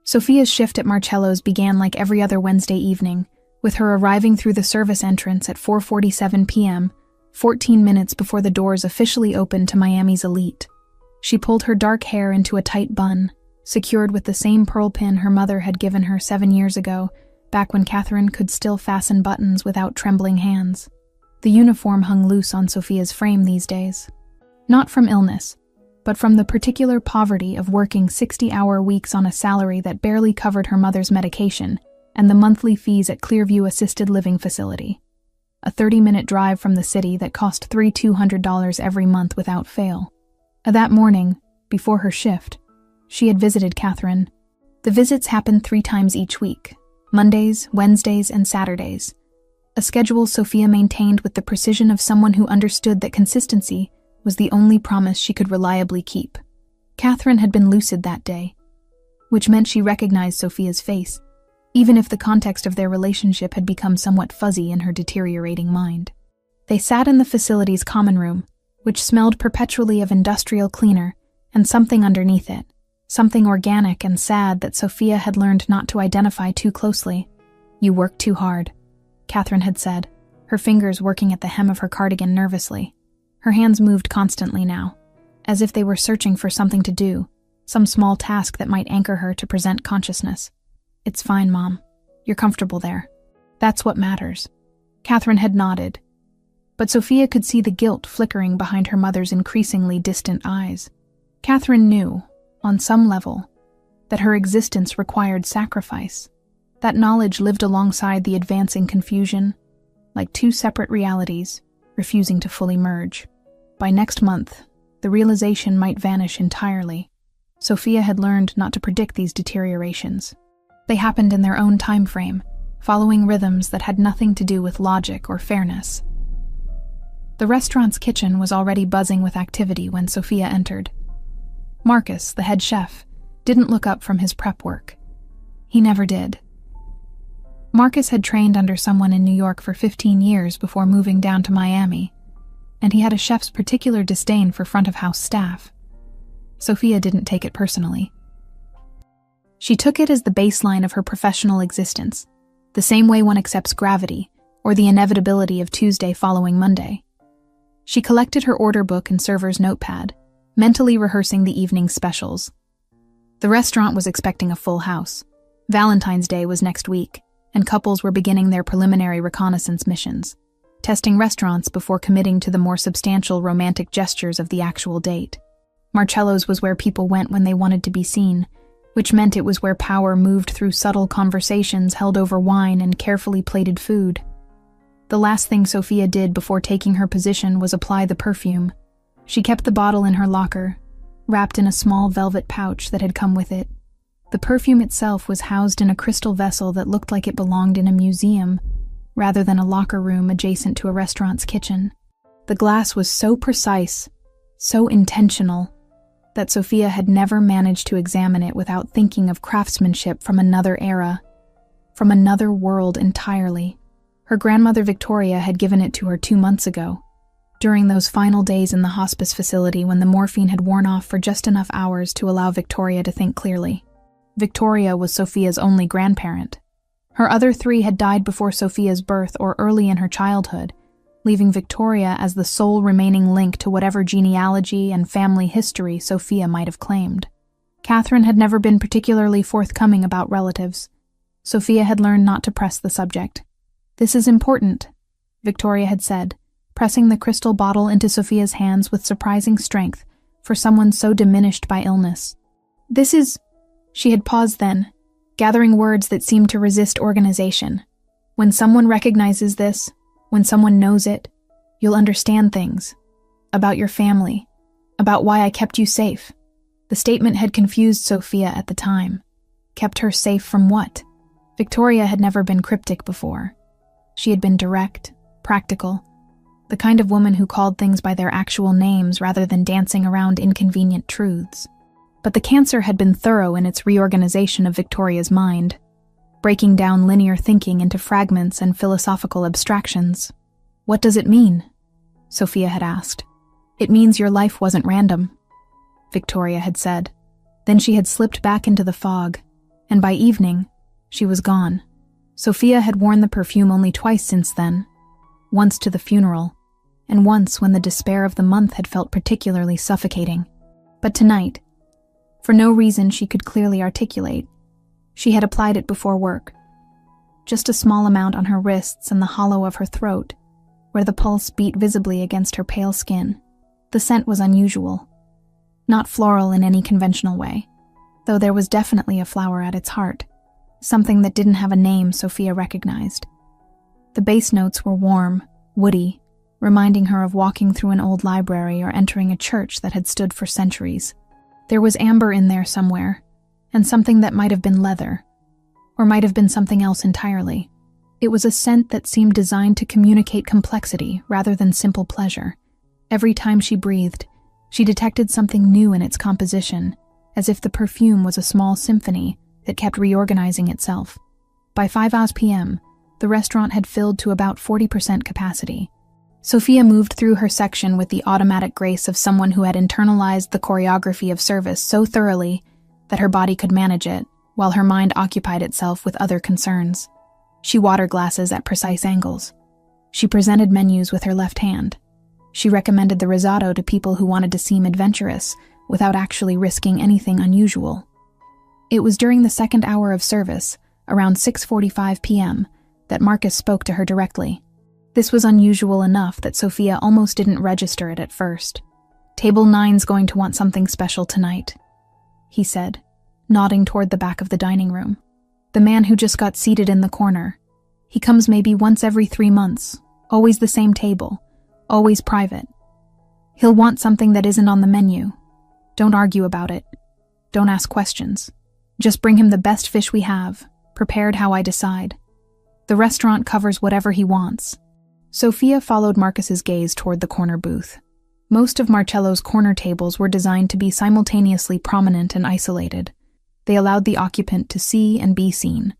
Sophia's shift at Marcello's began like every other Wednesday evening, with her arriving through the service entrance at 4:47 p.m., 14 minutes before the doors officially opened to Miami's elite. She pulled her dark hair into a tight bun, secured with the same pearl pin her mother had given her 7 years ago, back when Catherine could still fasten buttons without trembling hands. The uniform hung loose on Sophia's frame these days. Not from illness, but from the particular poverty of working 60-hour weeks on a salary that barely covered her mother's medication and the monthly fees at Clearview Assisted Living Facility, a 30-minute drive from the city that cost $200 every month without fail. That morning, before her shift, she had visited Catherine. The visits happened 3 times each week, Mondays, Wednesdays, and Saturdays, a schedule Sophia maintained with the precision of someone who understood that consistency was the only promise she could reliably keep. Catherine had been lucid that day, which meant she recognized Sophia's face, even if the context of their relationship had become somewhat fuzzy in her deteriorating mind. They sat in the facility's common room, which smelled perpetually of industrial cleaner and something underneath it, something organic and sad that Sophia had learned not to identify too closely. "You work too hard," Catherine had said, her fingers working at the hem of her cardigan nervously. Her hands moved constantly now, as if they were searching for something to do, some small task that might anchor her to present consciousness. "It's fine, Mom. You're comfortable there. That's what matters." Catherine had nodded, but Sophia could see the guilt flickering behind her mother's increasingly distant eyes. Catherine knew, on some level, that her existence required sacrifice. That knowledge lived alongside the advancing confusion, like 2 separate realities, refusing to fully merge. By next month, the realization might vanish entirely. Sophia had learned not to predict these deteriorations. They happened in their own time frame, following rhythms that had nothing to do with logic or fairness. The restaurant's kitchen was already buzzing with activity when Sophia entered. Marcus, the head chef, didn't look up from his prep work. He never did. Marcus had trained under someone in New York for 15 years before moving down to Miami, and he had a chef's particular disdain for front-of-house staff. Sophia didn't take it personally. She took it as the baseline of her professional existence, the same way one accepts gravity or the inevitability of Tuesday following Monday. She collected her order book and server's notepad, mentally rehearsing the evening's specials. The restaurant was expecting a full house. Valentine's Day was next week, and couples were beginning their preliminary reconnaissance missions, testing restaurants before committing to the more substantial romantic gestures of the actual date. Marcello's was where people went when they wanted to be seen, which meant it was where power moved through subtle conversations held over wine and carefully plated food. The last thing Sophia did before taking her position was apply the perfume. She kept the bottle in her locker, wrapped in a small velvet pouch that had come with it. The perfume itself was housed in a crystal vessel that looked like it belonged in a museum, rather than a locker room adjacent to a restaurant's kitchen. The glass was so precise, so intentional, that Sophia had never managed to examine it without thinking of craftsmanship from another era, from another world entirely. Her grandmother Victoria had given it to her 2 months ago, during those final days in the hospice facility when the morphine had worn off for just enough hours to allow Victoria to think clearly. Victoria was Sophia's only grandparent. Her other 3 had died before Sophia's birth or early in her childhood, leaving Victoria as the sole remaining link to whatever genealogy and family history Sophia might have claimed. Catherine had never been particularly forthcoming about relatives. Sophia had learned not to press the subject. "This is important," Victoria had said, pressing the crystal bottle into Sophia's hands with surprising strength for someone so diminished by illness. "This is..." She had paused then, gathering words that seemed to resist organization. "When someone recognizes this, when someone knows it, you'll understand things. About your family. About why I kept you safe." The statement had confused Sophia at the time. Kept her safe from what? Victoria had never been cryptic before. She had been direct, practical, the kind of woman who called things by their actual names rather than dancing around inconvenient truths. But the cancer had been thorough in its reorganization of Victoria's mind, breaking down linear thinking into fragments and philosophical abstractions. "What does it mean?" Sophia had asked. "It means your life wasn't random," Victoria had said. Then she had slipped back into the fog, and by evening, she was gone. Sophia had worn the perfume only twice since then, once to the funeral, and once when the despair of the month had felt particularly suffocating. But tonight, for no reason she could clearly articulate, she had applied it before work. Just a small amount on her wrists and the hollow of her throat, where the pulse beat visibly against her pale skin. The scent was unusual, not floral in any conventional way, though there was definitely a flower at its heart, something that didn't have a name Sophia recognized. The bass notes were warm, woody, reminding her of walking through an old library or entering a church that had stood for centuries. There was amber in there somewhere, and something that might have been leather, or might have been something else entirely. It was a scent that seemed designed to communicate complexity rather than simple pleasure. Every time she breathed, she detected something new in its composition, as if the perfume was a small symphony that kept reorganizing itself. By 5 p.m., the restaurant had filled to about 40% capacity. Sophia moved through her section with the automatic grace of someone who had internalized the choreography of service so thoroughly that her body could manage it, while her mind occupied itself with other concerns. She watered glasses at precise angles. She presented menus with her left hand. She recommended the risotto to people who wanted to seem adventurous without actually risking anything unusual. It was during the second hour of service, around 6:45 p.m., that Marcus spoke to her directly. This was unusual enough that Sophia almost didn't register it at first. "Table 9's going to want something special tonight," he said, nodding toward the back of the dining room. "The man who just got seated in the corner. He comes maybe once every 3 months, always the same table, always private. He'll want something that isn't on the menu. Don't argue about it. Don't ask questions. Just bring him the best fish we have, prepared how I decide. The restaurant covers whatever he wants." Sophia followed Marcus's gaze toward the corner booth. Most of Marcello's corner tables were designed to be simultaneously prominent and isolated. They allowed the occupant to see and be seen,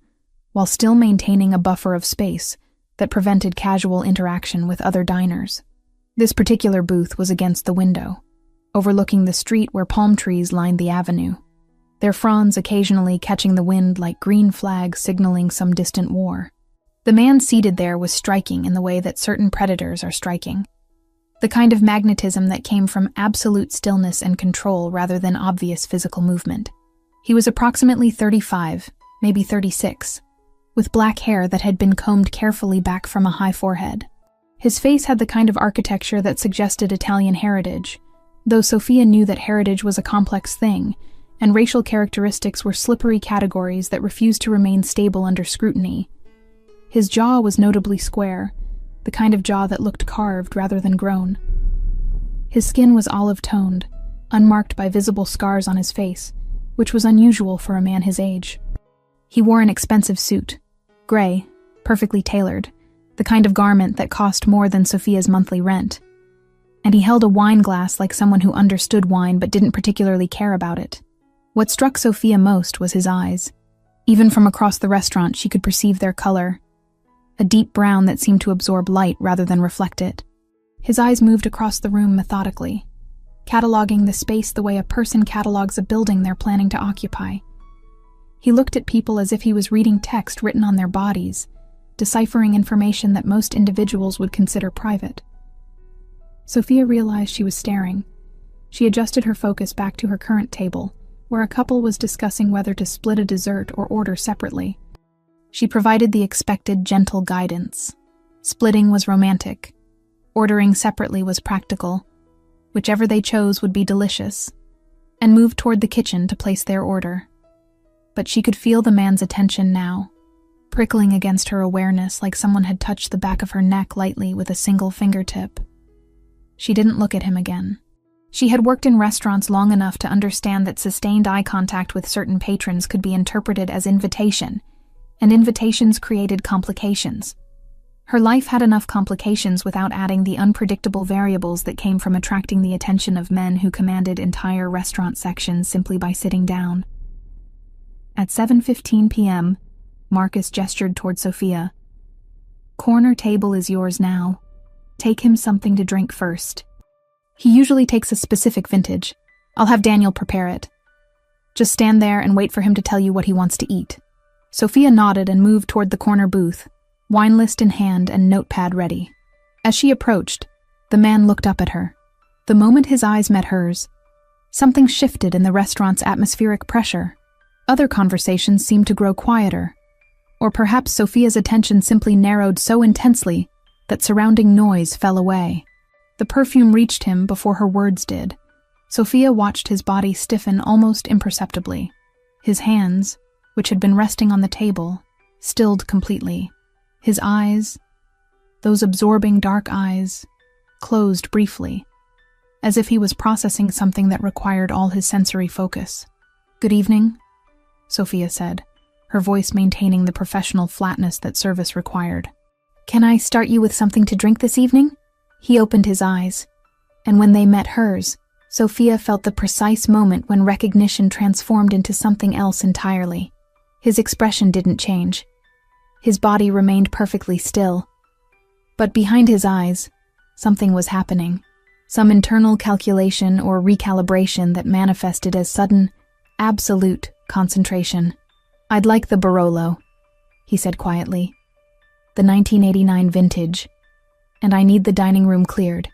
while still maintaining a buffer of space that prevented casual interaction with other diners. This particular booth was against the window, overlooking the street where palm trees lined the avenue, their fronds occasionally catching the wind like green flags signaling some distant war. The man seated there was striking in the way that certain predators are striking, the kind of magnetism that came from absolute stillness and control rather than obvious physical movement. He was approximately 35, maybe 36, with black hair that had been combed carefully back from a high forehead. His face had the kind of architecture that suggested Italian heritage, though Sophia knew that heritage was a complex thing, and racial characteristics were slippery categories that refused to remain stable under scrutiny. His jaw was notably square, the kind of jaw that looked carved rather than grown. His skin was olive-toned, unmarked by visible scars on his face, which was unusual for a man his age. He wore an expensive suit, gray, perfectly tailored, the kind of garment that cost more than Sophia's monthly rent. And he held a wine glass like someone who understood wine but didn't particularly care about it. What struck Sophia most was his eyes. Even from across the restaurant, she could perceive their color, a deep brown that seemed to absorb light rather than reflect it. His eyes moved across the room methodically, cataloging the space the way a person catalogs a building they're planning to occupy. He looked at people as if he was reading text written on their bodies, deciphering information that most individuals would consider private. Sophia realized she was staring. She adjusted her focus back to her current table, where a couple was discussing whether to split a dessert or order separately. She provided the expected gentle guidance. Splitting was romantic. Ordering separately was practical. Whichever they chose would be delicious, and moved toward the kitchen to place their order. But she could feel the man's attention now, prickling against her awareness like someone had touched the back of her neck lightly with a single fingertip. She didn't look at him again. She had worked in restaurants long enough to understand that sustained eye contact with certain patrons could be interpreted as invitation, and invitations created complications. Her life had enough complications without adding the unpredictable variables that came from attracting the attention of men who commanded entire restaurant sections simply by sitting down. At 7:15 p.m., Marcus gestured toward Sophia. "Corner table is yours now. Take him something to drink first. He usually takes a specific vintage. I'll have Daniel prepare it." Just stand there and wait for him to tell you what he wants to eat." Sophia nodded and moved toward the corner booth, wine list in hand and notepad ready. As she approached, the man looked up at her. The moment his eyes met hers, something shifted in the restaurant's atmospheric pressure. Other conversations seemed to grow quieter. Or perhaps Sophia's attention simply narrowed so intensely that surrounding noise fell away. The perfume reached him before her words did. Sophia watched his body stiffen almost imperceptibly. His hands, which had been resting on the table, stilled completely. His eyes, those absorbing dark eyes, closed briefly, as if he was processing something that required all his sensory focus. "Good evening," Sophia said, her voice maintaining the professional flatness that service required. "Can I start you with something to drink this evening?" He opened his eyes, and when they met hers, Sophia felt the precise moment when recognition transformed into something else entirely. His expression didn't change. His body remained perfectly still. But behind his eyes, something was happening. Some internal calculation or recalibration that manifested as sudden, absolute concentration. "I'd like the Barolo," he said quietly. "The 1989 vintage. And I need the dining room cleared."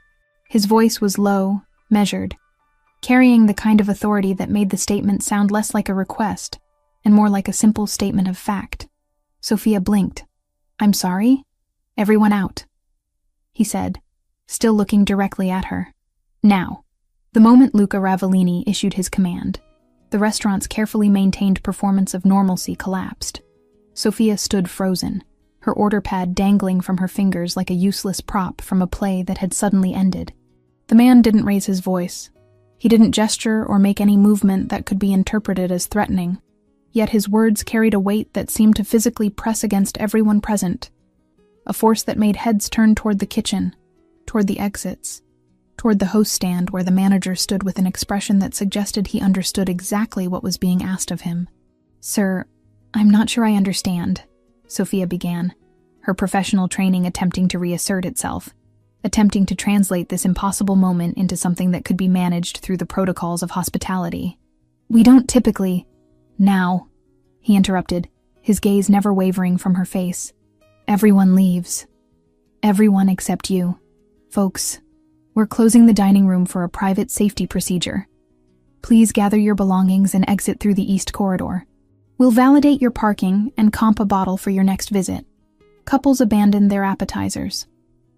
His voice was low, measured, carrying the kind of authority that made the statement sound less like a request and more like a simple statement of fact. Sophia blinked. "I'm sorry? Everyone out," he said, still looking directly at her. "Now." The moment Luca Ravellini issued his command, the restaurant's carefully maintained performance of normalcy collapsed. Sophia stood frozen, her order pad dangling from her fingers like a useless prop from a play that had suddenly ended. The man didn't raise his voice. He didn't gesture or make any movement that could be interpreted as threatening, yet his words carried a weight that seemed to physically press against everyone present, a force that made heads turn toward the kitchen, toward the exits, toward the host stand where the manager stood with an expression that suggested he understood exactly what was being asked of him. "Sir, I'm not sure I understand," Sophia began, her professional training attempting to reassert itself, attempting to translate this impossible moment into something that could be managed through the protocols of hospitality. "We don't typically—" "Now," he interrupted, his gaze never wavering from her face. "Everyone leaves. Everyone except you. Folks, we're closing the dining room for a private safety procedure. Please gather your belongings and exit through the east corridor. We'll validate your parking and comp a bottle for your next visit." Couples abandoned their appetizers.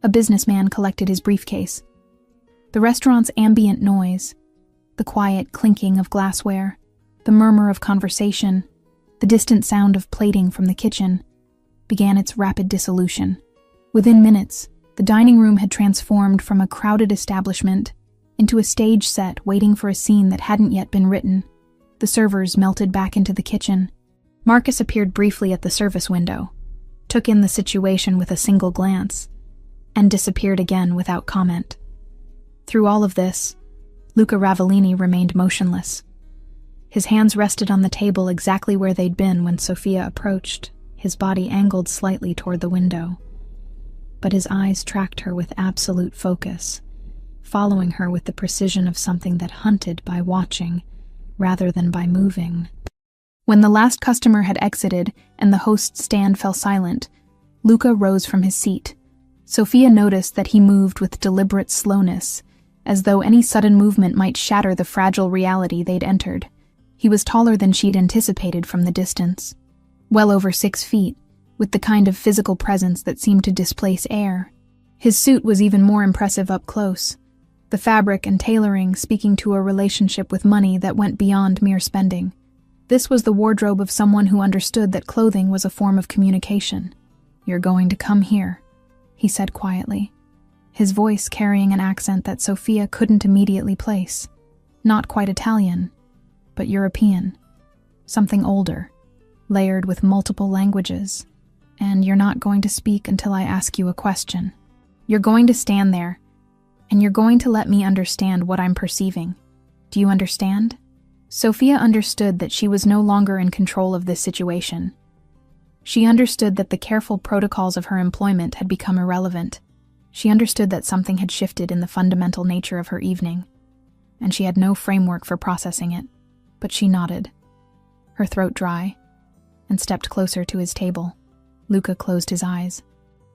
A businessman collected his briefcase. The restaurant's ambient noise, the quiet clinking of glassware, the murmur of conversation, the distant sound of plating from the kitchen, began its rapid dissolution. Within minutes, the dining room had transformed from a crowded establishment into a stage set waiting for a scene that hadn't yet been written. The servers melted back into the kitchen. Marcus appeared briefly at the service window, took in the situation with a single glance, and disappeared again without comment. Through all of this, Luca Ravellini remained motionless. His hands rested on the table exactly where they'd been when Sophia approached, his body angled slightly toward the window. But his eyes tracked her with absolute focus, following her with the precision of something that hunted by watching, rather than by moving. When the last customer had exited and the host's stand fell silent, Luca rose from his seat. Sophia noticed that he moved with deliberate slowness, as though any sudden movement might shatter the fragile reality they'd entered. He was taller than she'd anticipated from the distance, well over 6 feet, with the kind of physical presence that seemed to displace air. His suit was even more impressive up close, the fabric and tailoring speaking to a relationship with money that went beyond mere spending. This was the wardrobe of someone who understood that clothing was a form of communication. "You're going to come here," he said quietly, his voice carrying an accent that Sophia couldn't immediately place. Not quite Italian, but European. Something older, layered with multiple languages. "And you're not going to speak until I ask you a question. You're going to stand there, and you're going to let me understand what I'm perceiving. Do you understand?" Sophia understood that she was no longer in control of this situation. She understood that the careful protocols of her employment had become irrelevant. She understood that something had shifted in the fundamental nature of her evening, and she had no framework for processing it. but she nodded, her throat dry, and stepped closer to his table. Luca closed his eyes.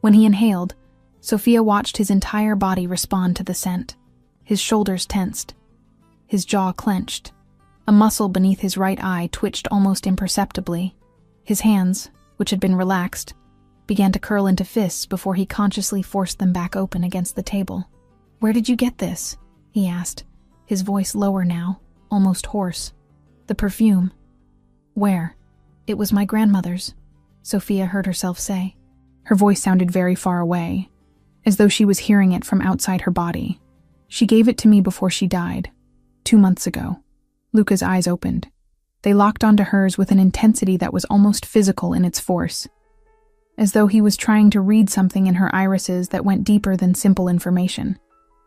When he inhaled, Sophia watched his entire body respond to the scent. His shoulders tensed, his jaw clenched. A muscle beneath his right eye twitched almost imperceptibly. His hands, which had been relaxed, began to curl into fists before he consciously forced them back open against the table. "Where did you get this?" he asked, his voice lower now, almost hoarse. "The perfume." "Where?" "It was my grandmother's," Sophia heard herself say. Her voice sounded very far away, as though she was hearing it from outside her body. "She gave it to me before she died, 2 months ago." Luca's eyes opened. They locked onto hers with an intensity that was almost physical in its force, as though he was trying to read something in her irises that went deeper than simple information.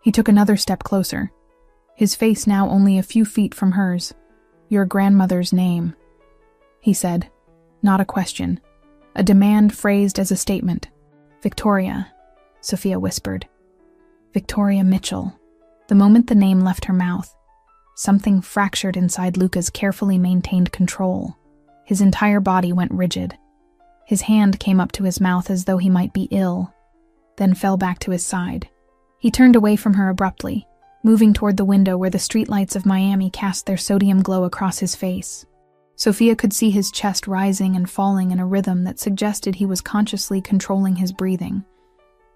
He took another step closer, his face now only a few feet from hers. "Your grandmother's name," he said, not a question, a demand phrased as a statement. "Victoria," Sophia whispered. "Victoria Mitchell." The moment the name left her mouth, something fractured inside Luca's carefully maintained control. His entire body went rigid. His hand came up to his mouth as though he might be ill, then fell back to his side. He turned away from her abruptly, moving toward the window where the streetlights of Miami cast their sodium glow across his face. Sophia could see his chest rising and falling in a rhythm that suggested he was consciously controlling his breathing,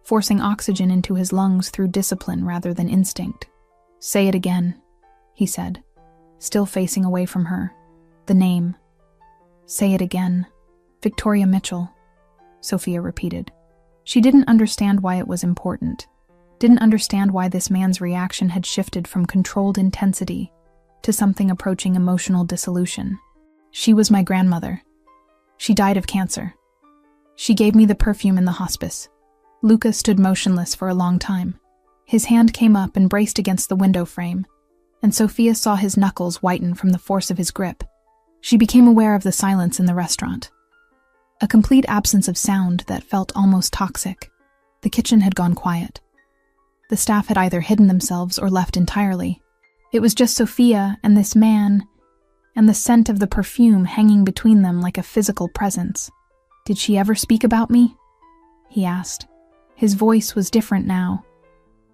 forcing oxygen into his lungs through discipline rather than instinct. "Say it again," he said, still facing away from her. "The name." "Say it again." "Victoria Mitchell," Sophia repeated. She didn't understand why it was important, didn't understand why this man's reaction had shifted from controlled intensity to something approaching emotional dissolution. "She was my grandmother. She died of cancer. She gave me the perfume in the hospice." Luca stood motionless for a long time. His hand came up and braced against the window frame, and Sophia saw his knuckles whiten from the force of his grip. She became aware of the silence in the restaurant. A complete absence of sound that felt almost toxic. The kitchen had gone quiet. The staff had either hidden themselves or left entirely. It was just Sophia and this man, and the scent of the perfume hanging between them like a physical presence. "Did she ever speak about me?" he asked. His voice was different now,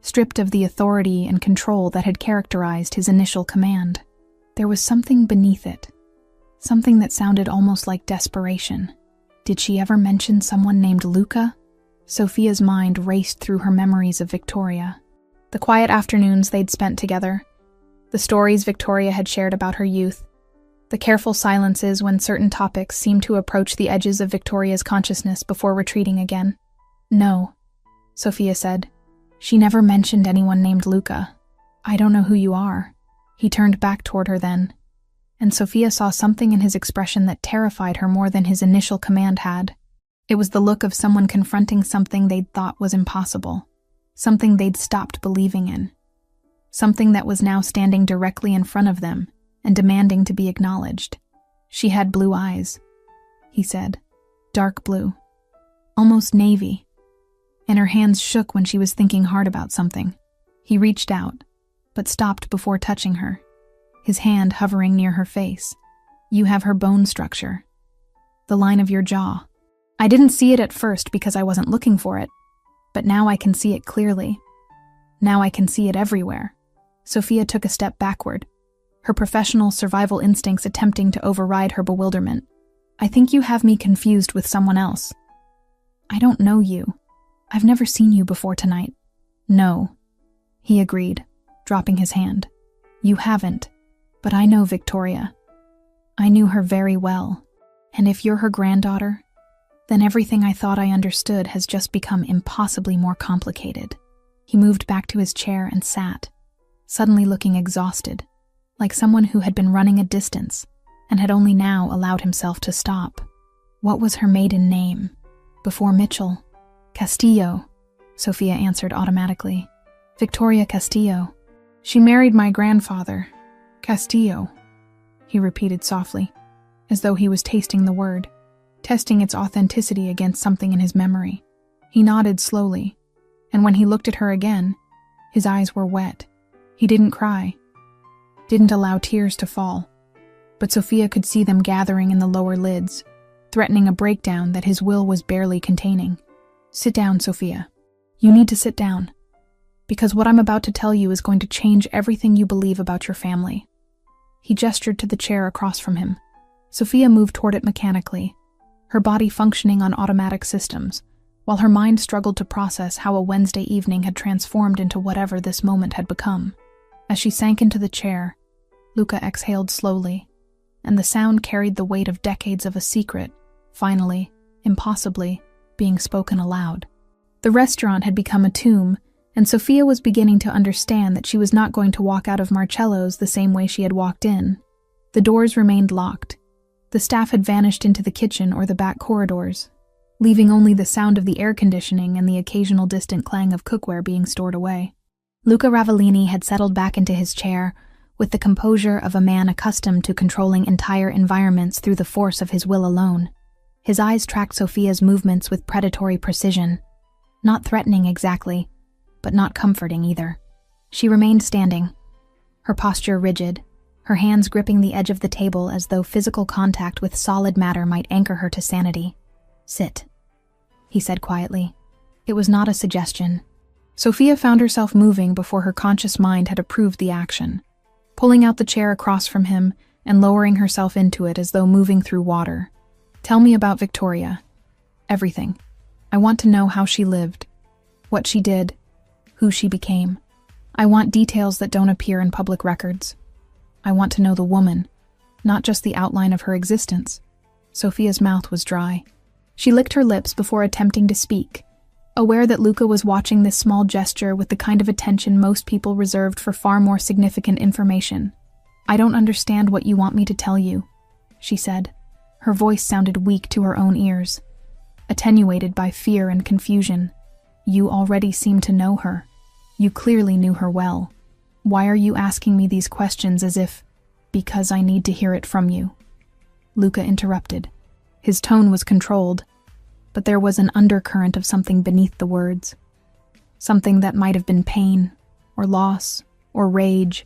stripped of the authority and control that had characterized his initial command. There was something beneath it, something that sounded almost like desperation. Did she ever mention someone named Luca? Sophia's mind raced through her memories of Victoria. The quiet afternoons they'd spent together, the stories Victoria had shared about her youth, the careful silences when certain topics seemed to approach the edges of Victoria's consciousness before retreating again. "No," Sophia said. "She never mentioned anyone named Luca. I don't know who you are." He turned back toward her then, and Sophia saw something in his expression that terrified her more than his initial command had. It was the look of someone confronting something they'd thought was impossible, something they'd stopped believing in, something that was now standing directly in front of them and demanding to be acknowledged. "She had blue eyes," he said, "dark blue, almost navy, and her hands shook when she was thinking hard about something." He reached out, but stopped before touching her, his hand hovering near her face. "You have her bone structure, the line of your jaw. I didn't see it at first because I wasn't looking for it, but now I can see it clearly. Now I can see it everywhere." Sophia took a step backward, her professional survival instincts attempting to override her bewilderment. "I think you have me confused with someone else. I don't know you. I've never seen you before tonight." "No," he agreed, dropping his hand. "You haven't, but I know Victoria. I knew her very well, and if you're her granddaughter, then everything I thought I understood has just become impossibly more complicated." He moved back to his chair and sat, suddenly looking exhausted, like someone who had been running a distance and had only now allowed himself to stop. What was her maiden name? Before Mitchell? "Castillo," Sophia answered automatically. "Victoria Castillo. She married my grandfather, Castillo," he repeated softly, as though he was tasting the word, testing its authenticity against something in his memory. He nodded slowly, and when he looked at her again, his eyes were wet. He didn't cry, didn't allow tears to fall, but Sophia could see them gathering in the lower lids, threatening a breakdown that his will was barely containing. "Sit down, Sophia. You need to sit down, because what I'm about to tell you is going to change everything you believe about your family." He gestured to the chair across from him. Sophia moved toward it mechanically, her body functioning on automatic systems, while her mind struggled to process how a Wednesday evening had transformed into whatever this moment had become. As she sank into the chair, Luca exhaled slowly, and the sound carried the weight of decades of a secret, finally, impossibly, being spoken aloud. The restaurant had become a tomb, and Sophia was beginning to understand that she was not going to walk out of Marcello's the same way she had walked in. The doors remained locked. The staff had vanished into the kitchen or the back corridors, leaving only the sound of the air conditioning and the occasional distant clang of cookware being stored away. Luca Ravellini had settled back into his chair, with the composure of a man accustomed to controlling entire environments through the force of his will alone. His eyes tracked Sophia's movements with predatory precision, not threatening exactly, but not comforting either. She remained standing, her posture rigid, her hands gripping the edge of the table as though physical contact with solid matter might anchor her to sanity. "Sit," he said quietly. It was not a suggestion. Sophia found herself moving before her conscious mind had approved the action, pulling out the chair across from him and lowering herself into it as though moving through water. "Tell me about Victoria. Everything. I want to know how she lived, what she did, who she became. I want details that don't appear in public records. I want to know the woman, not just the outline of her existence." Sophia's mouth was dry. She licked her lips before attempting to speak, aware that Luca was watching this small gesture with the kind of attention most people reserved for far more significant information. "I don't understand what you want me to tell you," she said. Her voice sounded weak to her own ears, attenuated by fear and confusion. "You already seem to know her. You clearly knew her well. Why are you asking me these questions as if, because I need to hear it from you?" Luca interrupted. His tone was controlled, but there was an undercurrent of something beneath the words. Something that might have been pain, or loss, or rage,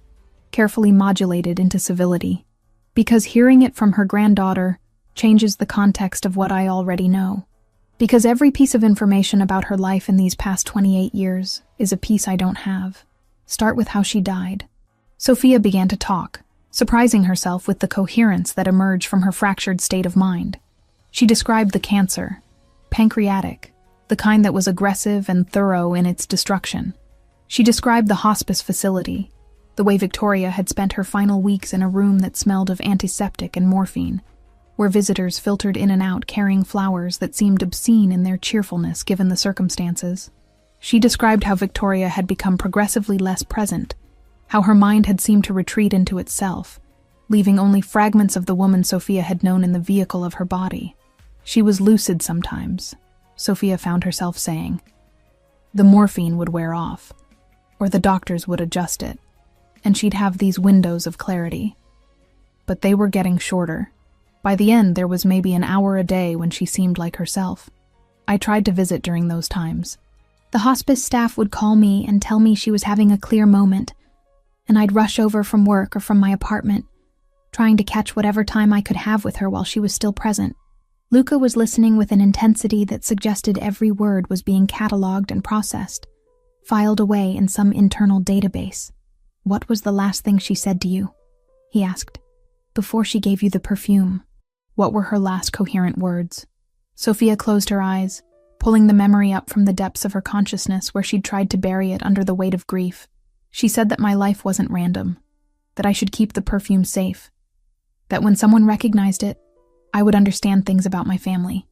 carefully modulated into civility. "Because hearing it from her granddaughter changes the context of what I already know. Because every piece of information about her life in these past 28 years is a piece I don't have. Start with how she died." Sophia began to talk, surprising herself with the coherence that emerged from her fractured state of mind. She described the cancer, pancreatic, the kind that was aggressive and thorough in its destruction. She described the hospice facility, the way Victoria had spent her final weeks in a room that smelled of antiseptic and morphine, where visitors filtered in and out carrying flowers that seemed obscene in their cheerfulness given the circumstances. She described how Victoria had become progressively less present, how her mind had seemed to retreat into itself, leaving only fragments of the woman Sophia had known in the vehicle of her body. She was lucid sometimes, Sophia found herself saying. The morphine would wear off, or the doctors would adjust it, and she'd have these windows of clarity. But they were getting shorter. By the end, there was maybe an hour a day when she seemed like herself. I tried to visit during those times. The hospice staff would call me and tell me she was having a clear moment, and I'd rush over from work or from my apartment, trying to catch whatever time I could have with her while she was still present. Luca was listening with an intensity that suggested every word was being cataloged and processed, filed away in some internal database. "What was the last thing she said to you?" he asked. "Before she gave you the perfume, what were her last coherent words?" Sophia closed her eyes, pulling the memory up from the depths of her consciousness where she'd tried to bury it under the weight of grief. She said that my life wasn't random, that I should keep the perfume safe, that when someone recognized it, I would understand things about my family,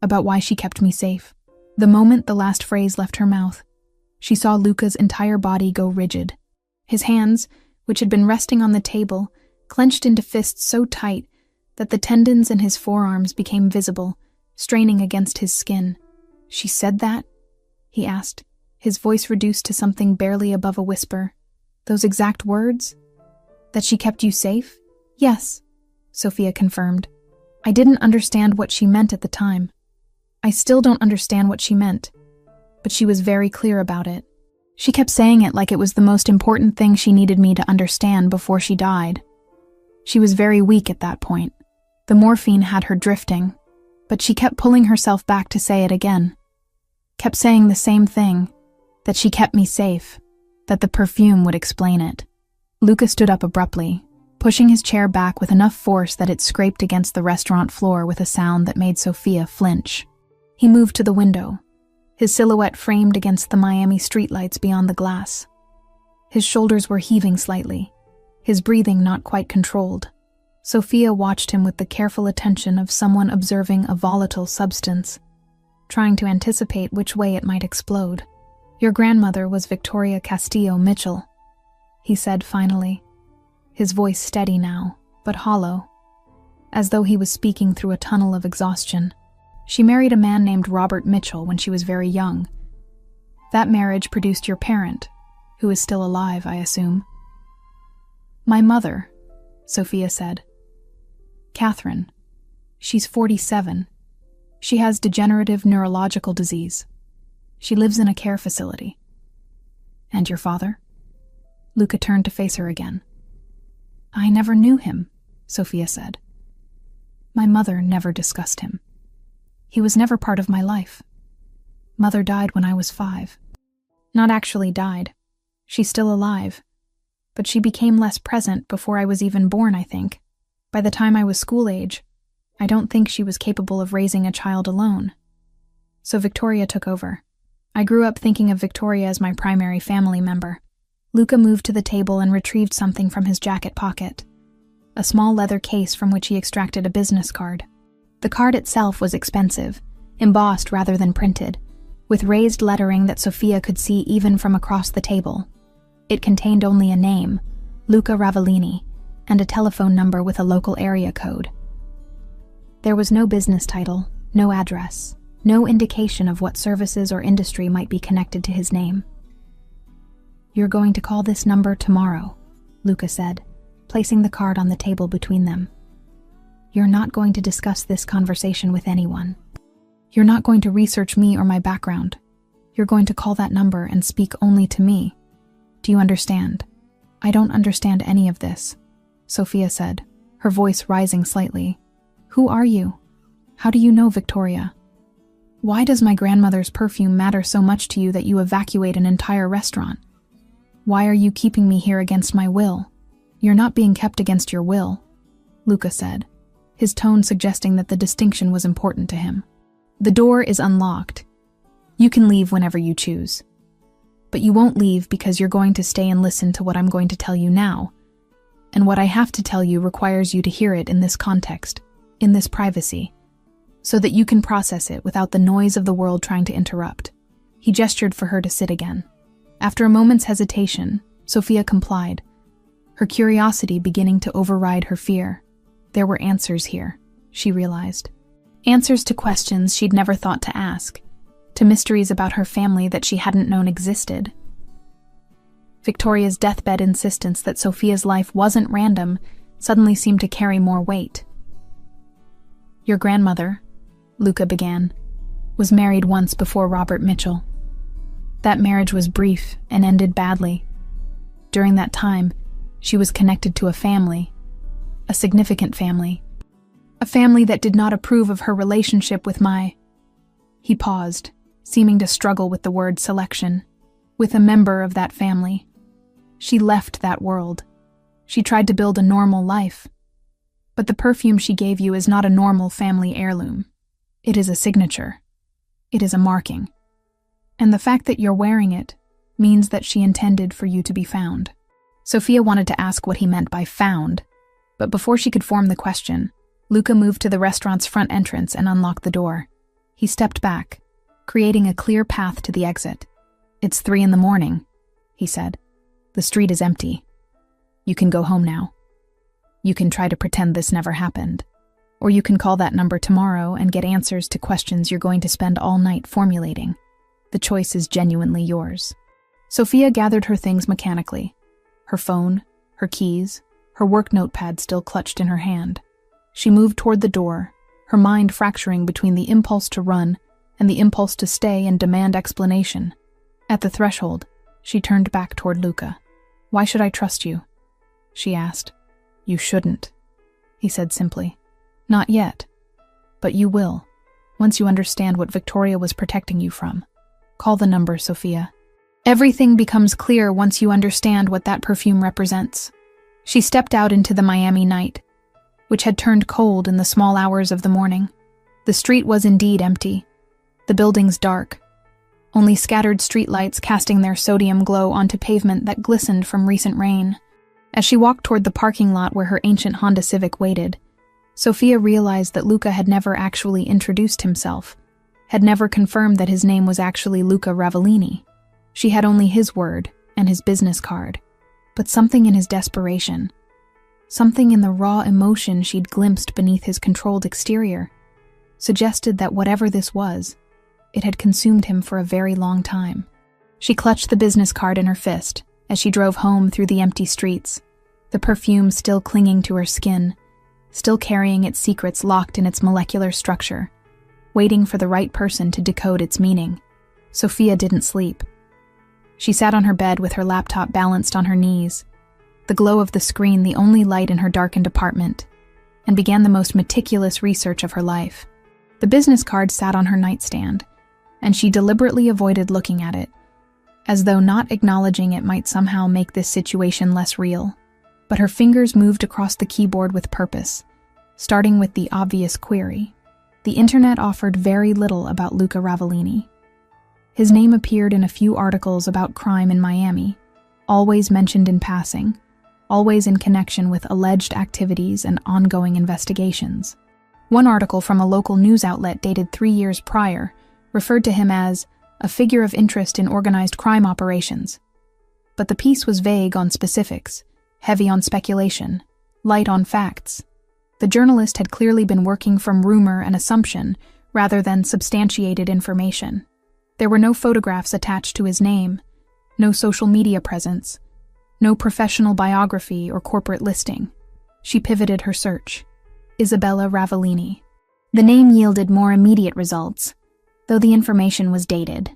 about why she kept me safe. The moment the last phrase left her mouth, she saw Luca's entire body go rigid. His hands, which had been resting on the table, clenched into fists so tight that the tendons in his forearms became visible, straining against his skin. "She said that?" he asked, his voice reduced to something barely above a whisper. "Those exact words? That she kept you safe?" "Yes," Sophia confirmed. "I didn't understand what she meant at the time. I still don't understand what she meant, but she was very clear about it. She kept saying it like it was the most important thing she needed me to understand before she died." She was very weak at that point. The morphine had her drifting, but she kept pulling herself back to say it again. Kept saying the same thing, that she kept me safe, that the perfume would explain it. Luca stood up abruptly, pushing his chair back with enough force that it scraped against the restaurant floor with a sound that made Sophia flinch. He moved to the window, his silhouette framed against the Miami streetlights beyond the glass. His shoulders were heaving slightly, his breathing not quite controlled. Sophia watched him with the careful attention of someone observing a volatile substance, trying to anticipate which way it might explode. "Your grandmother was Victoria Castillo Mitchell," he said finally, his voice steady now, but hollow, as though he was speaking through a tunnel of exhaustion. "She married a man named Robert Mitchell when she was very young. That marriage produced your parent, who is still alive, I assume." "My mother," Sophia said. "Catherine. She's 47. She has degenerative neurological disease. She lives in a care facility." "And your father?" Luca turned to face her again. "I never knew him," Sophia said. "My mother never discussed him. He was never part of my life. Mother died when I was 5. Not actually died. She's still alive. But she became less present before I was even born, I think. By the time I was school age, I don't think she was capable of raising a child alone. So Victoria took over. I grew up thinking of Victoria as my primary family member." Luca moved to the table and retrieved something from his jacket pocket, a small leather case from which he extracted a business card. The card itself was expensive, embossed rather than printed, with raised lettering that Sophia could see even from across the table. It contained only a name, Luca Ravellini, and a telephone number with a local area code. There was no business title, no address, no indication of what services or industry might be connected to his name. "You're going to call this number tomorrow," Luca said, placing the card on the table between them. "You're not going to discuss this conversation with anyone. You're not going to research me or my background. You're going to call that number and speak only to me. Do you understand?" "I don't understand any of this," Sophia said, her voice rising slightly. "Who are you? How do you know Victoria? Why does my grandmother's perfume matter so much to you that you evacuate an entire restaurant? Why are you keeping me here against my will?" "You're not being kept against your will," Luca said, his tone suggesting that the distinction was important to him. "The door is unlocked. You can leave whenever you choose. But you won't leave because you're going to stay and listen to what I'm going to tell you now. And what I have to tell you requires you to hear it in this context, in this privacy, so that you can process it without the noise of the world trying to interrupt." He gestured for her to sit again. After a moment's hesitation, Sophia complied, her curiosity beginning to override her fear. There were answers here, she realized. Answers to questions she'd never thought to ask, to mysteries about her family that she hadn't known existed. Victoria's deathbed insistence that Sophia's life wasn't random suddenly seemed to carry more weight. "Your grandmother," Luca began, "was married once before Robert Mitchell. That marriage was brief and ended badly. During that time, she was connected to a family, a significant family, a family that did not approve of her relationship with my—" He paused, seeming to struggle with the word selection, "with a member of that family. She left that world. She tried to build a normal life. But the perfume she gave you is not a normal family heirloom. It is a signature. It is a marking. And the fact that you're wearing it means that she intended for you to be found." Sophia wanted to ask what he meant by found, but before she could form the question, Luca moved to the restaurant's front entrance and unlocked the door. He stepped back, creating a clear path to the exit. "It's 3 a.m, he said. "The street is empty. You can go home now. You can try to pretend this never happened, or you can call that number tomorrow and get answers to questions you're going to spend all night formulating. The choice is genuinely yours." Sophia gathered her things mechanically, her phone, her keys, her work notepad still clutched in her hand. She moved toward the door, her mind fracturing between the impulse to run and the impulse to stay and demand explanation. At the threshold, she turned back toward Luca. "Why should I trust you?" she asked. "You shouldn't," he said simply. "Not yet. But you will, once you understand what Victoria was protecting you from. Call the number, Sophia." Everything becomes clear once you understand what that perfume represents. She stepped out into the Miami night, which had turned cold in the small hours of the morning. The street was indeed empty, the buildings dark, only scattered streetlights casting their sodium glow onto pavement that glistened from recent rain. As she walked toward the parking lot where her ancient Honda Civic waited, Sophia realized that Luca had never actually introduced himself, had never confirmed that his name was actually Luca Ravellini. She had only his word and his business card, but something in his desperation, something in the raw emotion she'd glimpsed beneath his controlled exterior, suggested that whatever this was, it had consumed him for a very long time. She clutched the business card in her fist as she drove home through the empty streets, the perfume still clinging to her skin, still carrying its secrets locked in its molecular structure, waiting for the right person to decode its meaning. Sophia didn't sleep. She sat on her bed with her laptop balanced on her knees, the glow of the screen the only light in her darkened apartment, and began the most meticulous research of her life. The business card sat on her nightstand, and she deliberately avoided looking at it, as though not acknowledging it might somehow make this situation less real. But her fingers moved across the keyboard with purpose, starting with the obvious query. The internet offered very little about Luca Ravellini. His name appeared in a few articles about crime in Miami, always mentioned in passing, always in connection with alleged activities and ongoing investigations. One article from a local news outlet dated 3 years prior referred to him as a figure of interest in organized crime operations. But the piece was vague on specifics, heavy on speculation, light on facts. The journalist had clearly been working from rumor and assumption rather than substantiated information. There were no photographs attached to his name, no social media presence, no professional biography or corporate listing. She pivoted her search. Isabella Ravellini. The name yielded more immediate results, though the information was dated.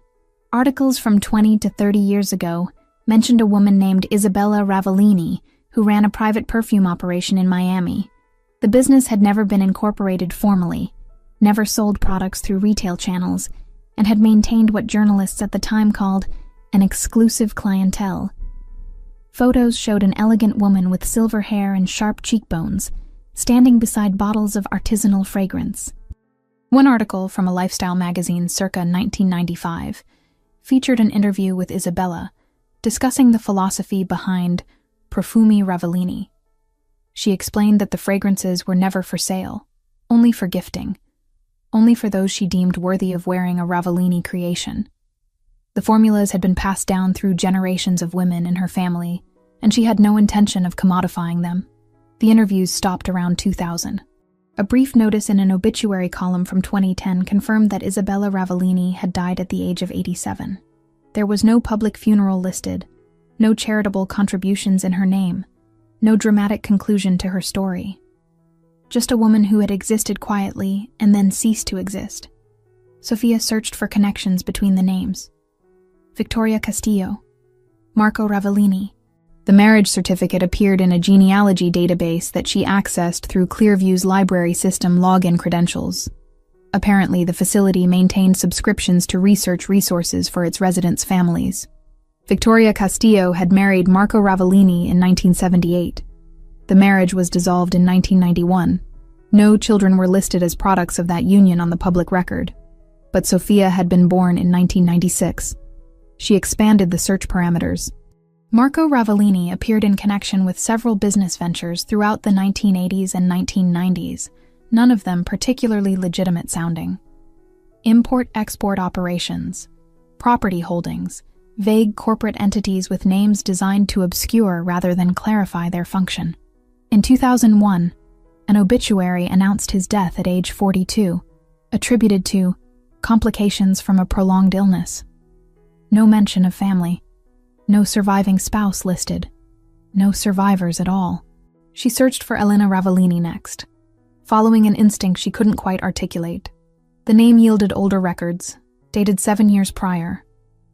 Articles from 20 to 30 years ago mentioned a woman named Isabella Ravellini who ran a private perfume operation in Miami. The business had never been incorporated formally, never sold products through retail channels, and had maintained what journalists at the time called an exclusive clientele. Photos showed an elegant woman with silver hair and sharp cheekbones, standing beside bottles of artisanal fragrance. One article from a lifestyle magazine circa 1995 featured an interview with Isabella, discussing the philosophy behind Profumi Ravellini. She explained that the fragrances were never for sale, only for gifting, only for those she deemed worthy of wearing a Ravellini creation. The formulas had been passed down through generations of women in her family, and she had no intention of commodifying them. The interviews stopped around 2000. A brief notice in an obituary column from 2010 confirmed that Isabella Ravellini had died at the age of 87. There was no public funeral listed, no charitable contributions in her name, no dramatic conclusion to her story. Just a woman who had existed quietly and then ceased to exist. Sophia searched for connections between the names. Victoria Castillo, Marco Ravellini. The marriage certificate appeared in a genealogy database that she accessed through Clearview's library system login credentials. Apparently, the facility maintained subscriptions to research resources for its residents' families. Victoria Castillo had married Marco Ravellini in 1978. The marriage was dissolved in 1991. No children were listed as products of that union on the public record. But Sophia had been born in 1996. She expanded the search parameters. Marco Ravellini appeared in connection with several business ventures throughout the 1980s and 1990s, none of them particularly legitimate sounding. Import-export operations, property holdings, vague corporate entities with names designed to obscure rather than clarify their function. In 2001, an obituary announced his death at age 42, attributed to complications from a prolonged illness. No mention of family, no surviving spouse listed, no survivors at all. She searched for Elena Ravellini next, following an instinct she couldn't quite articulate. The name yielded older records, dated 7 years prior.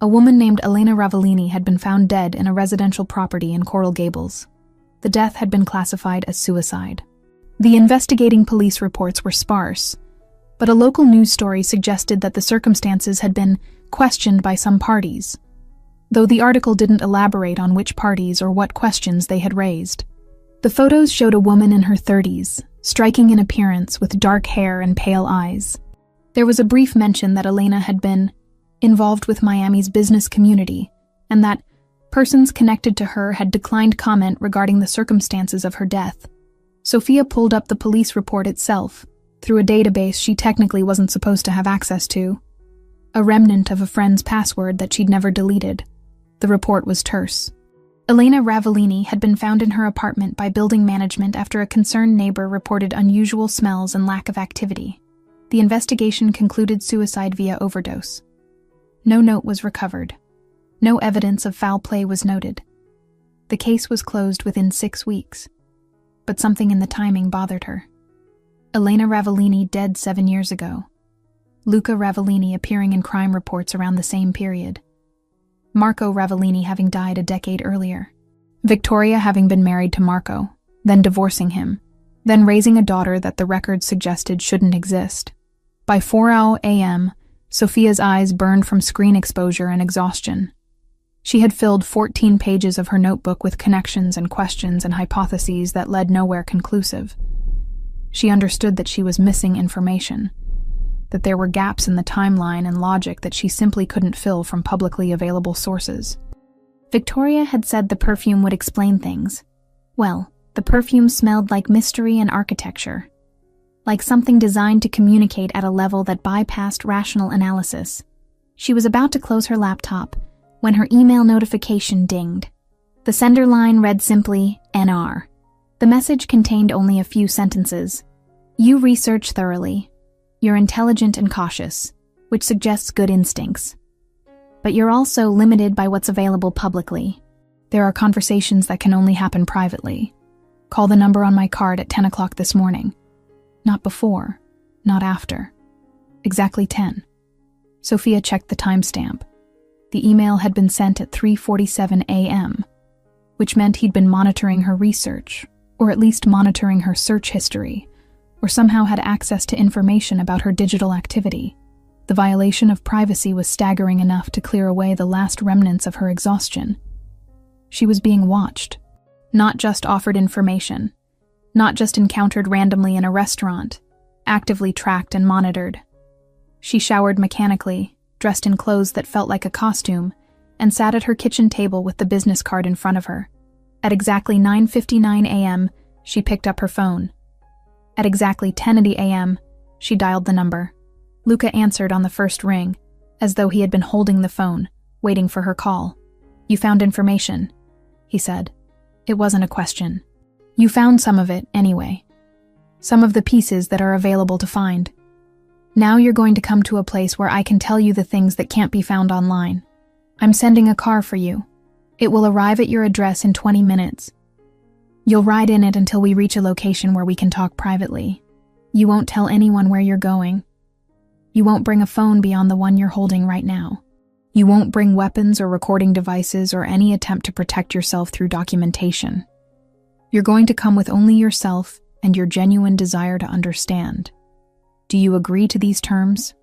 A woman named Elena Ravellini had been found dead in a residential property in Coral Gables. The death had been classified as suicide. The investigating police reports were sparse, but a local news story suggested that the circumstances had been questioned by some parties, though the article didn't elaborate on which parties or what questions they had raised. The photos showed a woman in her 30s, striking in appearance with dark hair and pale eyes. There was a brief mention that Elena had been involved with Miami's business community, and that persons connected to her had declined comment regarding the circumstances of her death. Sophia pulled up the police report itself, through a database she technically wasn't supposed to have access to, a remnant of a friend's password that she'd never deleted. The report was terse. Elena Ravellini had been found in her apartment by building management after a concerned neighbor reported unusual smells and lack of activity. The investigation concluded suicide via overdose. No note was recovered. No evidence of foul play was noted. The case was closed within 6 weeks, but something in the timing bothered her. Elena Ravellini dead 7 years ago. Luca Ravellini appearing in crime reports around the same period. Marco Ravellini having died a decade earlier. Victoria having been married to Marco, then divorcing him, then raising a daughter that the records suggested shouldn't exist. By 4 a.m., Sophia's eyes burned from screen exposure and exhaustion. She had filled 14 pages of her notebook with connections and questions and hypotheses that led nowhere conclusive. She understood that she was missing information, that there were gaps in the timeline and logic that she simply couldn't fill from publicly available sources. Victoria had said the perfume would explain things. Well, the perfume smelled like mystery and architecture, like something designed to communicate at a level that bypassed rational analysis. She was about to close her laptop when her email notification dinged. The sender line read simply, NR. The message contained only a few sentences. You research thoroughly. You're intelligent and cautious, which suggests good instincts. But you're also limited by what's available publicly. There are conversations that can only happen privately. Call the number on my card at 10 o'clock this morning. Not before, not after. Exactly 10. Sophia checked the timestamp. The email had been sent at 3:47 a.m., which meant he'd been monitoring her research, or at least monitoring her search history, or somehow had access to information about her digital activity. The violation of privacy was staggering enough to clear away the last remnants of her exhaustion. She was being watched, not just offered information, not just encountered randomly in a restaurant, actively tracked and monitored. She showered mechanically, dressed in clothes that felt like a costume, and sat at her kitchen table with the business card in front of her. At exactly 9:59 a.m., she picked up her phone. At exactly 10:80 a.m., she dialed the number. Luca answered on the first ring, as though he had been holding the phone, waiting for her call. You found information, he said. It wasn't a question. You found some of it, anyway. Some of the pieces that are available to find. Now you're going to come to a place where I can tell you the things that can't be found online. I'm sending a car for you. It will arrive at your address in 20 minutes. You'll ride in it until we reach a location where we can talk privately. You won't tell anyone where you're going. You won't bring a phone beyond the one you're holding right now. You won't bring weapons or recording devices or any attempt to protect yourself through documentation. You're going to come with only yourself and your genuine desire to understand. Do you agree to these terms?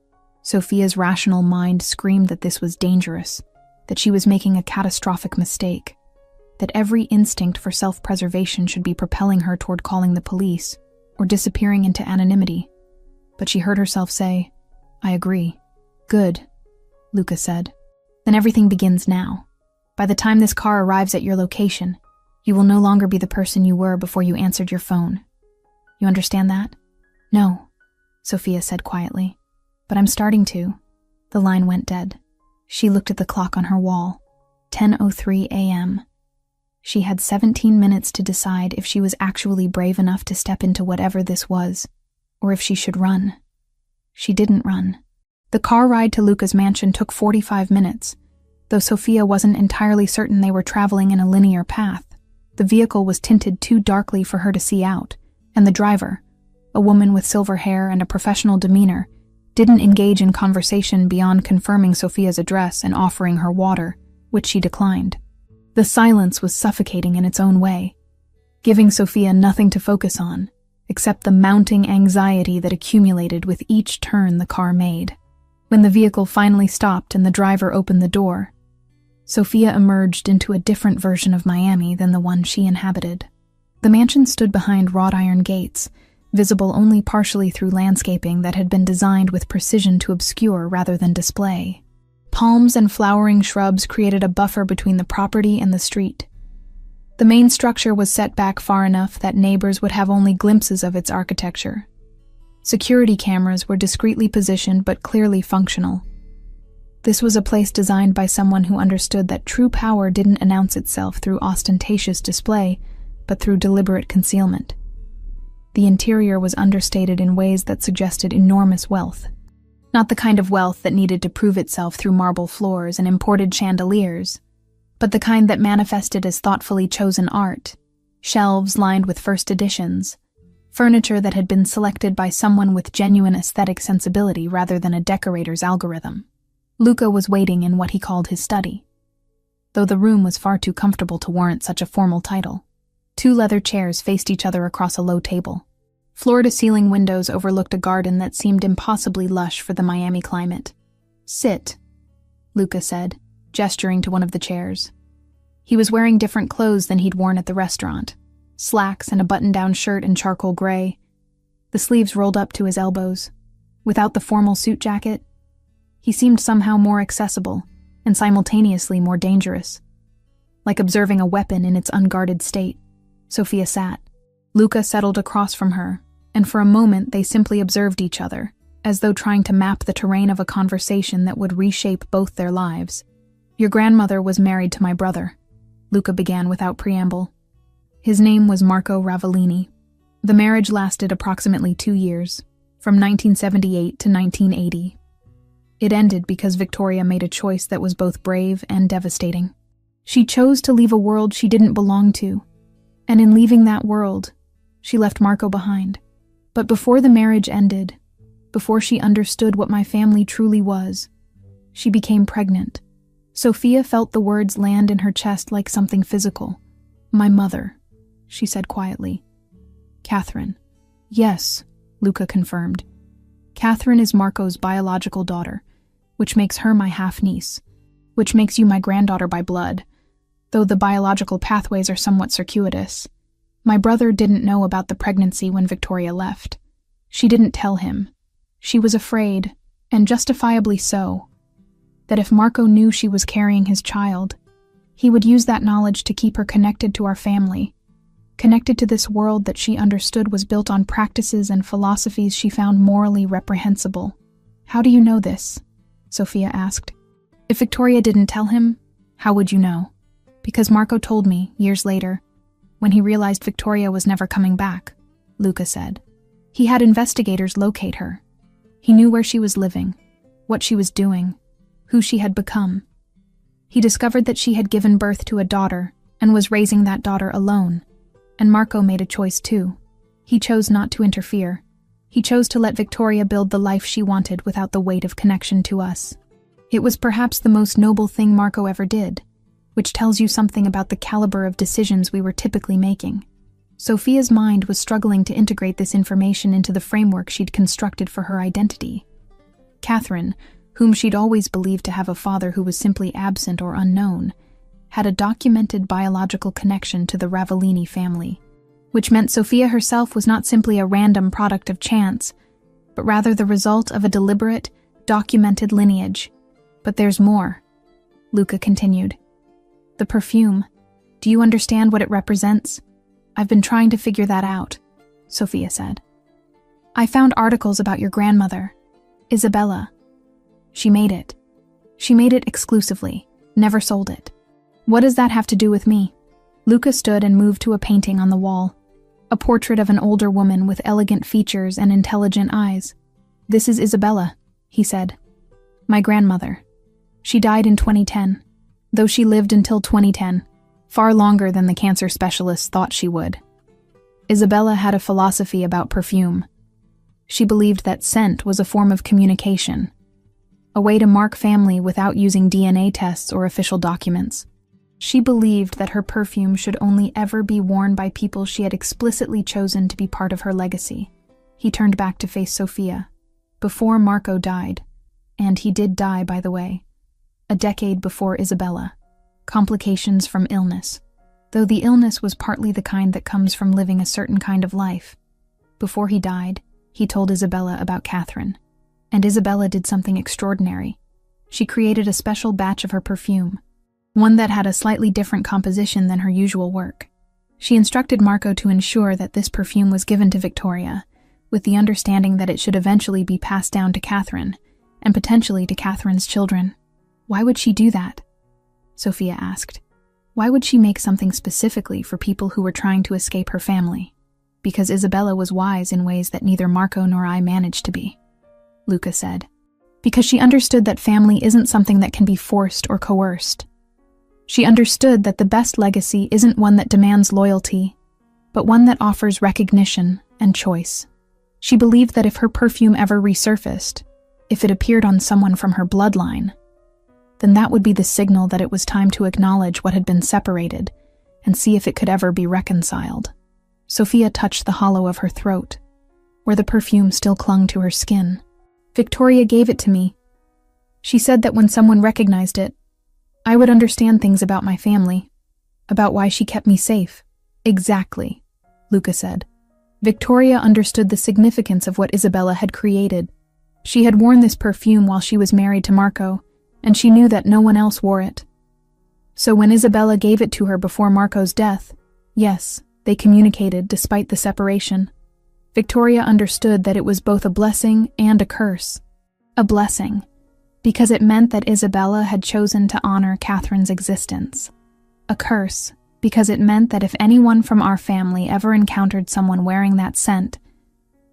Sophia's rational mind screamed that this was dangerous, that she was making a catastrophic mistake, that every instinct for self-preservation should be propelling her toward calling the police or disappearing into anonymity. But she heard herself say, I agree. Good, Luca said. Then everything begins now. By the time this car arrives at your location, you will no longer be the person you were before you answered your phone. You understand that? No, Sophia said quietly. But I'm starting to. The line went dead. She looked at the clock on her wall. 10:03 a.m. She had 17 minutes to decide if she was actually brave enough to step into whatever this was, or if she should run. She didn't run. The car ride to Luca's mansion took 45 minutes, though Sophia wasn't entirely certain they were traveling in a linear path. The vehicle was tinted too darkly for her to see out, and the driver, a woman with silver hair and a professional demeanor, didn't engage in conversation beyond confirming Sophia's address and offering her water, which she declined. The silence was suffocating in its own way. giving Sophia nothing to focus on, except the mounting anxiety that accumulated with each turn the car made. When the vehicle finally stopped and the driver opened the door, Sophia emerged into a different version of Miami than the one she inhabited. The mansion stood behind wrought iron gates, visible only partially through landscaping that had been designed with precision to obscure rather than display. Palms and flowering shrubs created a buffer between the property and the street. The main structure was set back far enough that neighbors would have only glimpses of its architecture. Security cameras were discreetly positioned but clearly functional. This was a place designed by someone who understood that true power didn't announce itself through ostentatious display, but through deliberate concealment. The interior was understated in ways that suggested enormous wealth. Not the kind of wealth that needed to prove itself through marble floors and imported chandeliers, but the kind that manifested as thoughtfully chosen art, shelves lined with first editions, furniture that had been selected by someone with genuine aesthetic sensibility rather than a decorator's algorithm. Luca was waiting in what he called his study, though the room was far too comfortable to warrant such a formal title. 2 leather chairs faced each other across a low table. Floor-to-ceiling windows overlooked a garden that seemed impossibly lush for the Miami climate. "Sit," Luca said, gesturing to one of the chairs. He was wearing different clothes than he'd worn at the restaurant. Slacks and a button-down shirt in charcoal gray, the sleeves rolled up to his elbows. Without the formal suit jacket, he seemed somehow more accessible and simultaneously more dangerous. Like observing a weapon in its unguarded state, Sophia sat. Luca settled across from her, and for a moment they simply observed each other, as though trying to map the terrain of a conversation that would reshape both their lives. "Your grandmother was married to my brother," Luca began without preamble. His name was Marco Ravellini. The marriage lasted approximately 2 years, from 1978 to 1980. It ended because Victoria made a choice that was both brave and devastating. She chose to leave a world she didn't belong to, and in leaving that world, she left Marco behind. But before the marriage ended, before she understood what my family truly was, she became pregnant. Sophia felt the words land in her chest like something physical. "My mother," she said quietly. "Catherine." "Yes," Luca confirmed. "Catherine is Marco's biological daughter, which makes her my half-niece, which makes you my granddaughter by blood, though the biological pathways are somewhat circuitous. My brother didn't know about the pregnancy when Victoria left. She didn't tell him. She was afraid, and justifiably so, that if Marco knew she was carrying his child, he would use that knowledge to keep her connected to our family, connected to this world that she understood was built on practices and philosophies she found morally reprehensible." "How do you know this?" Sophia asked. "If Victoria didn't tell him, how would you know?" "Because Marco told me, years later, when he realized Victoria was never coming back," Luca said. "He had investigators locate her. He knew where she was living, what she was doing, who she had become. He discovered that she had given birth to a daughter and was raising that daughter alone, and Marco made a choice too. He chose not to interfere. He chose to let Victoria build the life she wanted without the weight of connection to us. It was perhaps the most noble thing Marco ever did, which tells you something about the caliber of decisions we were typically making." Sophia's mind was struggling to integrate this information into the framework she'd constructed for her identity. Catherine, whom she'd always believed to have a father who was simply absent or unknown, had a documented biological connection to the Ravellini family, which meant Sophia herself was not simply a random product of chance, but rather the result of a deliberate, documented lineage. "But there's more," Luca continued. "The perfume. Do you understand what it represents?" "I've been trying to figure that out," Sophia said. "I found articles about your grandmother, Isabella. She made it. She made it exclusively, never sold it. What does that have to do with me?" Luca stood and moved to a painting on the wall, a portrait of an older woman with elegant features and intelligent eyes. "This is Isabella," he said. "My grandmother. She died in 2010, though she lived until 2010, far longer than the cancer specialists thought she would. Isabella had a philosophy about perfume. She believed that scent was a form of communication, a way to mark family without using DNA tests or official documents. She believed that her perfume should only ever be worn by people she had explicitly chosen to be part of her legacy. He turned back to face Sophia. Before Marco died, and he did die, by the way, a decade before Isabella. Complications from illness, though the illness was partly the kind that comes from living a certain kind of life. Before he died, he told Isabella about Catherine, and Isabella did something extraordinary. She created a special batch of her perfume, one that had a slightly different composition than her usual work. She instructed Marco to ensure that this perfume was given to Victoria, with the understanding that it should eventually be passed down to Catherine, and potentially to Catherine's children. Why would she do that? Sophia asked. Why would she make something specifically for people who were trying to escape her family? Because Isabella was wise in ways that neither Marco nor I managed to be, Luca said. Because she understood that family isn't something that can be forced or coerced. She understood that the best legacy isn't one that demands loyalty, but one that offers recognition and choice. She believed that if her perfume ever resurfaced, if it appeared on someone from her bloodline, then that would be the signal that it was time to acknowledge what had been separated and see if it could ever be reconciled. Sophia touched the hollow of her throat, where the perfume still clung to her skin. Victoria gave it to me. She said that when someone recognized it, I would understand things about my family, about why she kept me safe. Exactly, Luca said. Victoria understood the significance of what Isabella had created. She had worn this perfume while she was married to Marco, and she knew that no one else wore it. So when Isabella gave it to her before Marco's death, yes, they communicated despite the separation. Victoria understood that it was both a blessing and a curse. A blessing, because it meant that Isabella had chosen to honor Catherine's existence. A curse, because it meant that if anyone from our family ever encountered someone wearing that scent,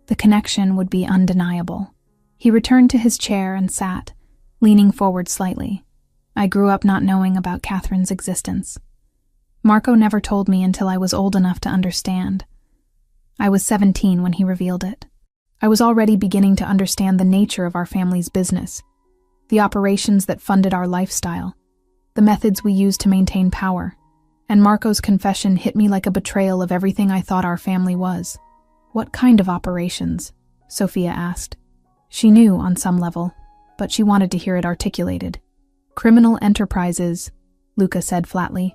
the connection would be undeniable. He returned to his chair and sat, leaning forward slightly. I grew up not knowing about Catherine's existence. Marco never told me until I was old enough to understand. I was 17 when he revealed it. I was already beginning to understand the nature of our family's business, the operations that funded our lifestyle, the methods we used to maintain power, and Marco's confession hit me like a betrayal of everything I thought our family was. What kind of operations? Sophia asked. She knew on some level, but she wanted to hear it articulated. Criminal enterprises, Luca said flatly.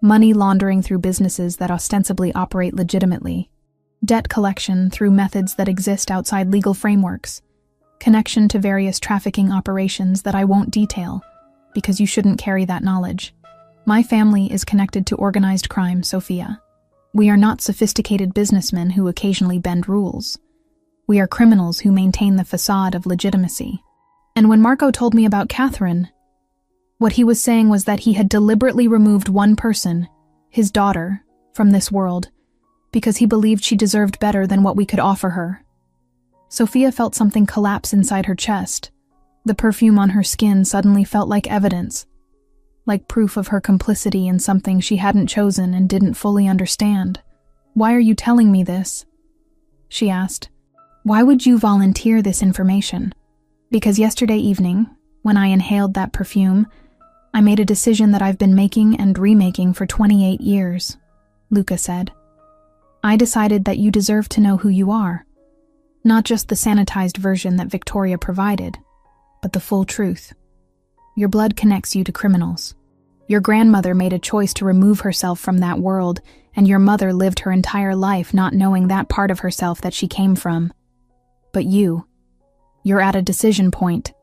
Money laundering through businesses that ostensibly operate legitimately. Debt collection through methods that exist outside legal frameworks. Connection to various trafficking operations that I won't detail, because you shouldn't carry that knowledge. My family is connected to organized crime, Sophia. We are not sophisticated businessmen who occasionally bend rules. We are criminals who maintain the facade of legitimacy. And when Marco told me about Catherine, what he was saying was that he had deliberately removed one person, his daughter, from this world, because he believed she deserved better than what we could offer her. Sophia felt something collapse inside her chest. The perfume on her skin suddenly felt like evidence, like proof of her complicity in something she hadn't chosen and didn't fully understand. "Why are you telling me this?" she asked. "Why would you volunteer this information?" "Because yesterday evening, when I inhaled that perfume, I made a decision that I've been making and remaking for 28 years, Luca said. I decided that you deserve to know who you are. Not just the sanitized version that Victoria provided, but the full truth. Your blood connects you to criminals. Your grandmother made a choice to remove herself from that world, and your mother lived her entire life not knowing that part of herself that she came from. But you're at a decision point.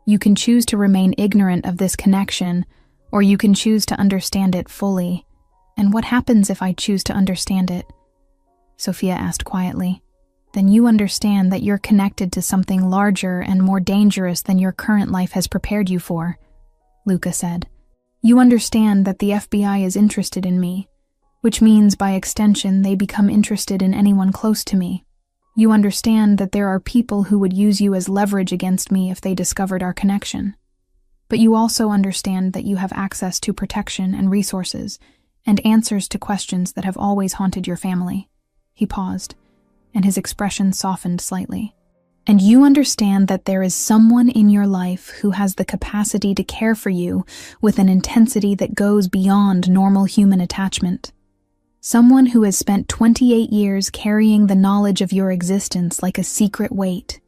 You can choose to remain ignorant of this connection, or you can choose to understand it fully. And what happens if I choose to understand it?" Sophia asked quietly. "Then you understand that you're connected to something larger and more dangerous than your current life has prepared you for," Luca said. "You understand that the FBI is interested in me, which means by extension they become interested in anyone close to me. You understand that there are people who would use you as leverage against me if they discovered our connection. But you also understand that you have access to protection and resources, and answers to questions that have always haunted your family." He paused, and his expression softened slightly. And you understand that there is someone in your life who has the capacity to care for you with an intensity that goes beyond normal human attachment. Someone who has spent 28 years carrying the knowledge of your existence like a secret weight.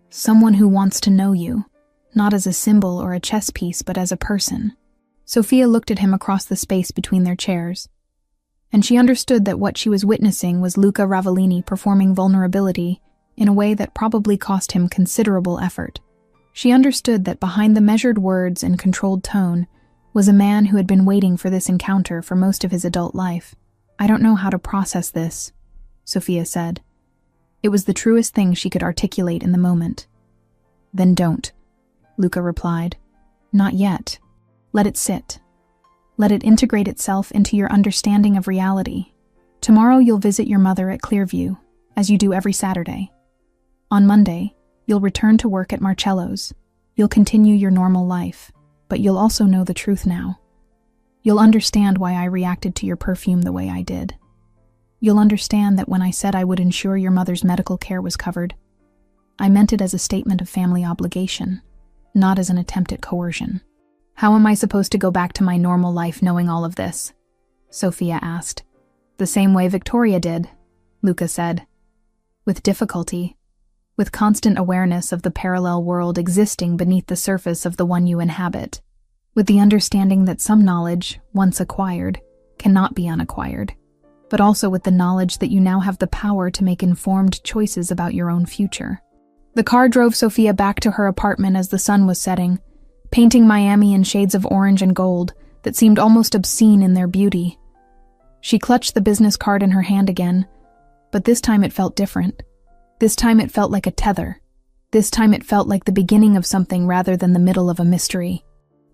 Someone who wants to know you, not as a symbol or a chess piece, but as a person. Sophia looked at him across the space between their chairs, and she understood that what she was witnessing was Luca Ravellini performing vulnerability in a way that probably cost him considerable effort. She understood that behind the measured words and controlled tone was a man who had been waiting for this encounter for most of his adult life. "I don't know how to process this," Sophia said. It was the truest thing she could articulate in the moment. "Then don't," Luca replied. "Not yet. Let it sit. Let it integrate itself into your understanding of reality. Tomorrow you'll visit your mother at Clearview, as you do every Saturday. On Monday, you'll return to work at Marcello's. You'll continue your normal life, but you'll also know the truth now. You'll understand why I reacted to your perfume the way I did. You'll understand that when I said I would ensure your mother's medical care was covered, I meant it as a statement of family obligation, not as an attempt at coercion." "How am I supposed to go back to my normal life knowing all of this?" Sophia asked. "The same way Victoria did," Luca said. "With difficulty. With constant awareness of the parallel world existing beneath the surface of the one you inhabit. With the understanding that some knowledge, once acquired, cannot be unacquired. But also with the knowledge that you now have the power to make informed choices about your own future." The car drove Sophia back to her apartment as the sun was setting, painting Miami in shades of orange and gold that seemed almost obscene in their beauty. She clutched the business card in her hand again, but this time it felt different. This time it felt like a tether. This time it felt like the beginning of something rather than the middle of a mystery.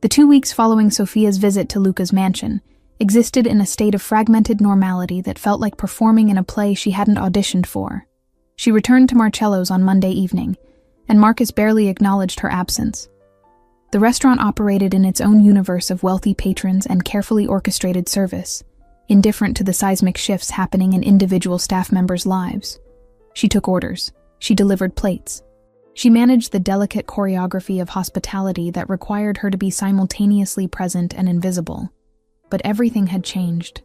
The 2 weeks following Sophia's visit to Luca's mansion existed in a state of fragmented normality that felt like performing in a play she hadn't auditioned for. She returned to Marcello's on Monday evening, and Marcus barely acknowledged her absence. The restaurant operated in its own universe of wealthy patrons and carefully orchestrated service, indifferent to the seismic shifts happening in individual staff members' lives. She took orders. She delivered plates. She managed the delicate choreography of hospitality that required her to be simultaneously present and invisible. But everything had changed.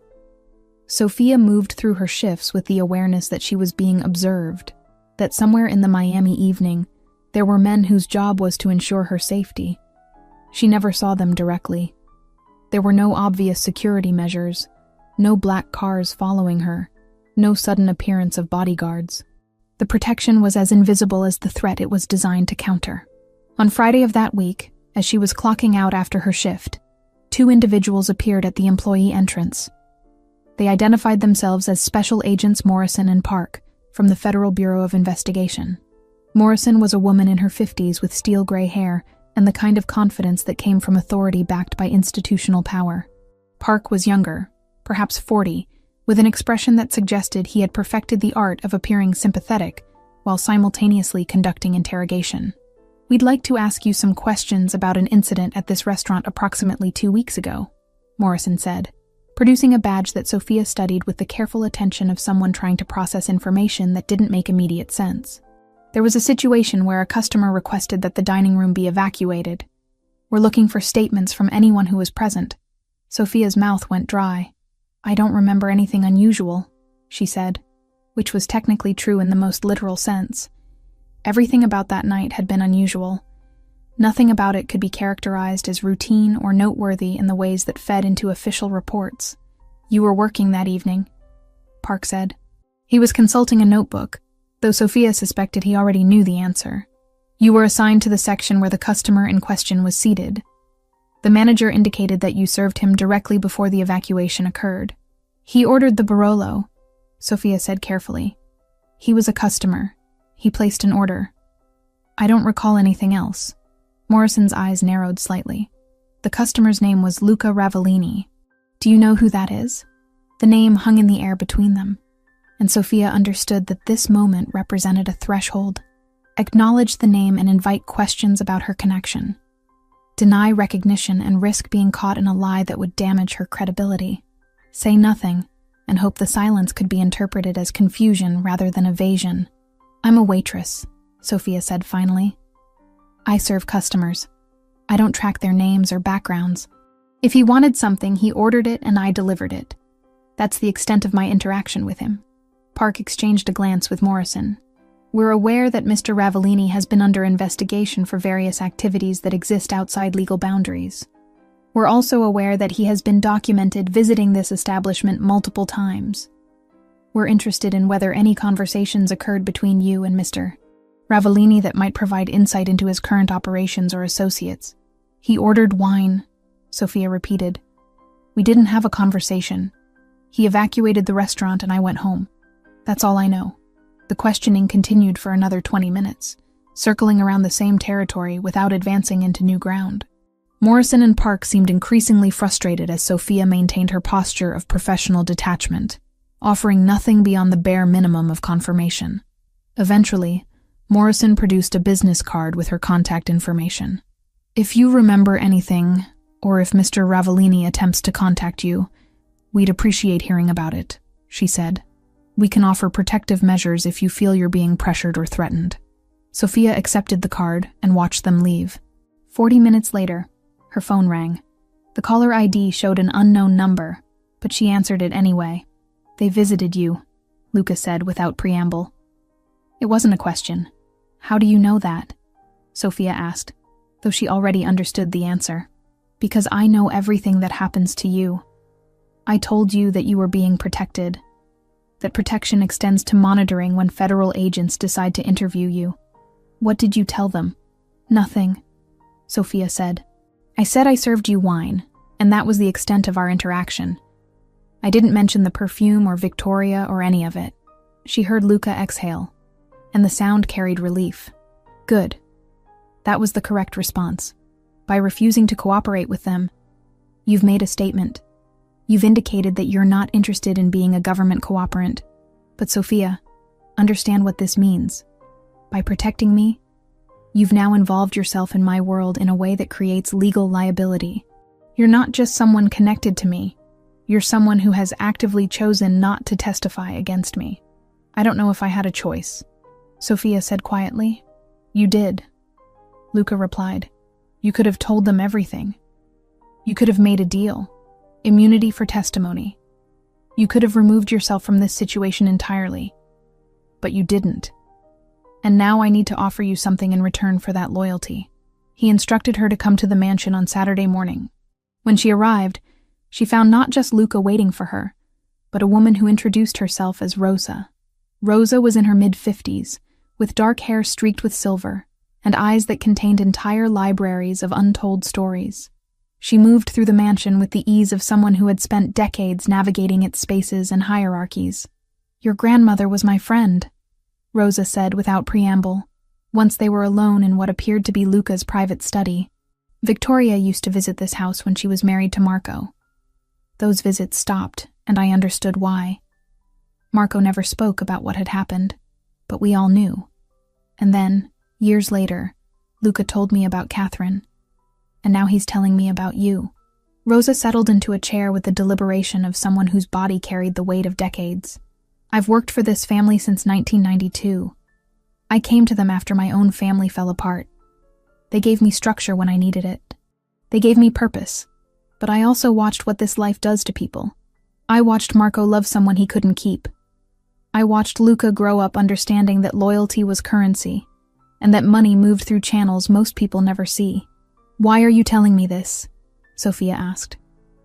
Sophia moved through her shifts with the awareness that she was being observed, that somewhere in the Miami evening, there were men whose job was to ensure her safety. She never saw them directly. There were no obvious security measures, no black cars following her, no sudden appearance of bodyguards. The protection was as invisible as the threat it was designed to counter. On Friday of that week, as she was clocking out after her shift, 2 individuals appeared at the employee entrance. They identified themselves as Special Agents Morrison and Park from the Federal Bureau of Investigation. Morrison was a woman in her 50s with steel gray hair and the kind of confidence that came from authority backed by institutional power. Park was younger, perhaps 40, with an expression that suggested he had perfected the art of appearing sympathetic while simultaneously conducting interrogation. "We'd like to ask you some questions about an incident at this restaurant approximately 2 weeks ago," Morrison said, producing a badge that Sophia studied with the careful attention of someone trying to process information that didn't make immediate sense. "There was a situation where a customer requested that the dining room be evacuated. We're looking for statements from anyone who was present." Sophia's mouth went dry. "I don't remember anything unusual," she said, which was technically true in the most literal sense. Everything about that night had been unusual. Nothing about it could be characterized as routine or noteworthy in the ways that fed into official reports. "You were working that evening," Park said. He was consulting a notebook, though Sophia suspected he already knew the answer. "You were assigned to the section where the customer in question was seated. The manager indicated that you served him directly before the evacuation occurred. He ordered the Barolo," Sophia said carefully. "He was a customer. He placed an order. I don't recall anything else." Morrison's eyes narrowed slightly. "The customer's name was Luca Ravellini. Do you know who that is?" The name hung in the air between them, and Sophia understood that this moment represented a threshold. Acknowledge the name and invite questions about her connection. Deny recognition and risk being caught in a lie that would damage her credibility. Say nothing, and hope the silence could be interpreted as confusion rather than evasion. "I'm a waitress," Sophia said finally. I serve customers. I don't track their names or backgrounds. If he wanted something, he ordered it and I delivered it. That's the extent of my interaction with him. Park exchanged a glance with Morrison. We're aware that Mr. Ravellini has been under investigation for various activities that exist outside legal boundaries. We're also aware that he has been documented visiting this establishment multiple times. We're interested in whether any conversations occurred between you and Mr. Ravellini that might provide insight into his current operations or associates. He ordered wine, Sophia repeated. We didn't have a conversation. He evacuated the restaurant and I went home. That's all I know. The questioning continued for another 20 minutes, circling around the same territory without advancing into new ground. Morrison and Park seemed increasingly frustrated as Sophia maintained her posture of professional detachment, offering nothing beyond the bare minimum of confirmation. Eventually, Morrison produced a business card with her contact information. If you remember anything, or if Mr. Ravellini attempts to contact you, we'd appreciate hearing about it, she said. We can offer protective measures if you feel you're being pressured or threatened. Sophia accepted the card and watched them leave. 40 minutes later, her phone rang. The caller ID showed an unknown number, but she answered it anyway. They visited you, Lucas said without preamble. It wasn't a question. How do you know that? Sophia asked, though she already understood the answer. Because I know everything that happens to you. I told you that you were being protected, that protection extends to monitoring when federal agents decide to interview you. What did you tell them? Nothing, Sophia said. I said I served you wine, and that was the extent of our interaction. I didn't mention the perfume or Victoria or any of it. She heard Luca exhale, and the sound carried relief. Good. That was the correct response. By refusing to cooperate with them, you've made a statement. You've indicated that you're not interested in being a government cooperant. But Sophia, understand what this means. By protecting me, you've now involved yourself in my world in a way that creates legal liability. You're not just someone connected to me. You're someone who has actively chosen not to testify against me. I don't know if I had a choice, Sophia said quietly. You did, Luca replied. You could have told them everything. You could have made a deal. Immunity for testimony. You could have removed yourself from this situation entirely. But you didn't. And now I need to offer you something in return for that loyalty. He instructed her to come to the mansion on Saturday morning. When she arrived, she found not just Luca waiting for her, but a woman who introduced herself as Rosa. Rosa was in her mid-50s, with dark hair streaked with silver, and eyes that contained entire libraries of untold stories. She moved through the mansion with the ease of someone who had spent decades navigating its spaces and hierarchies. Your grandmother was my friend, Rosa said without preamble, once they were alone in what appeared to be Luca's private study. Victoria used to visit this house when she was married to Marco. Those visits stopped, and I understood why. Marco never spoke about what had happened, but we all knew. And then, years later, Luca told me about Catherine. And now he's telling me about you. Rosa settled into a chair with the deliberation of someone whose body carried the weight of decades. I've worked for this family since 1992. I came to them after my own family fell apart. They gave me structure when I needed it. They gave me purpose. But I also watched what this life does to people. I watched Marco love someone he couldn't keep. I watched Luca grow up understanding that loyalty was currency, and that money moved through channels most people never see. Why are you telling me this? Sophia asked.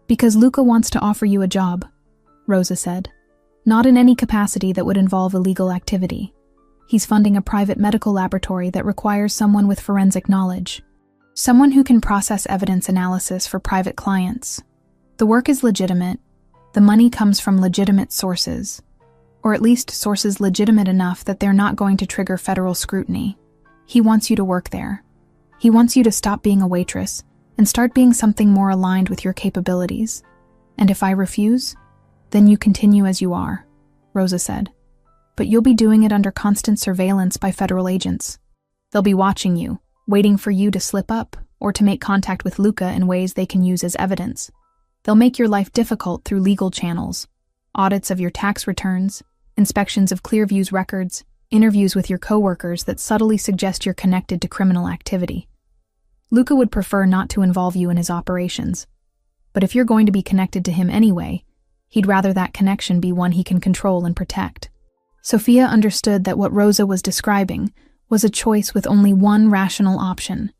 Because Luca wants to offer you a job, Rosa said. Not in any capacity that would involve illegal activity. He's funding a private medical laboratory that requires someone with forensic knowledge. Someone who can process evidence analysis for private clients. The work is legitimate. The money comes from legitimate sources. Or at least sources legitimate enough that they're not going to trigger federal scrutiny. He wants you to work there. He wants you to stop being a waitress and start being something more aligned with your capabilities. And if I refuse, then you continue as you are, Rosa said. But you'll be doing it under constant surveillance by federal agents. They'll be watching you, waiting for you to slip up or to make contact with Luca in ways they can use as evidence. They'll make your life difficult through legal channels, audits of your tax returns, inspections of Clearview's records, interviews with your coworkers that subtly suggest you're connected to criminal activity. Luca would prefer not to involve you in his operations. But if you're going to be connected to him anyway, he'd rather that connection be one he can control and protect. Sophia understood that what Rosa was describing was a choice with only one rational option.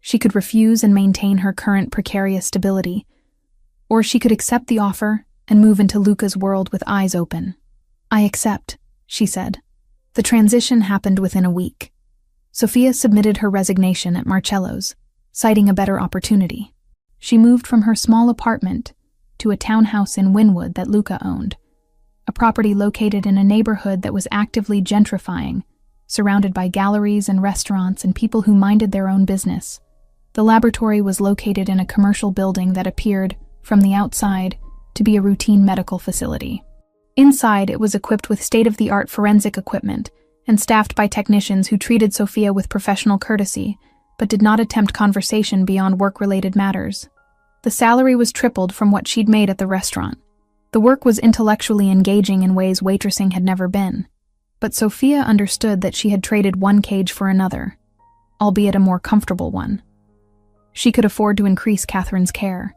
She could refuse and maintain her current precarious stability, or she could accept the offer and move into Luca's world with eyes open. "I accept," she said. The transition happened within a week. Sophia submitted her resignation at Marcello's, citing a better opportunity. She moved from her small apartment to a townhouse in Wynwood that Luca owned, a property located in a neighborhood that was actively gentrifying, surrounded by galleries and restaurants and people who minded their own business. The laboratory was located in a commercial building that appeared, from the outside, to be a routine medical facility. Inside, it was equipped with state-of-the-art forensic equipment and staffed by technicians who treated Sophia with professional courtesy, but did not attempt conversation beyond work-related matters. The salary was tripled from what she'd made at the restaurant. The work was intellectually engaging in ways waitressing had never been. But Sophia understood that she had traded one cage for another, albeit a more comfortable one. She could afford to increase Catherine's care.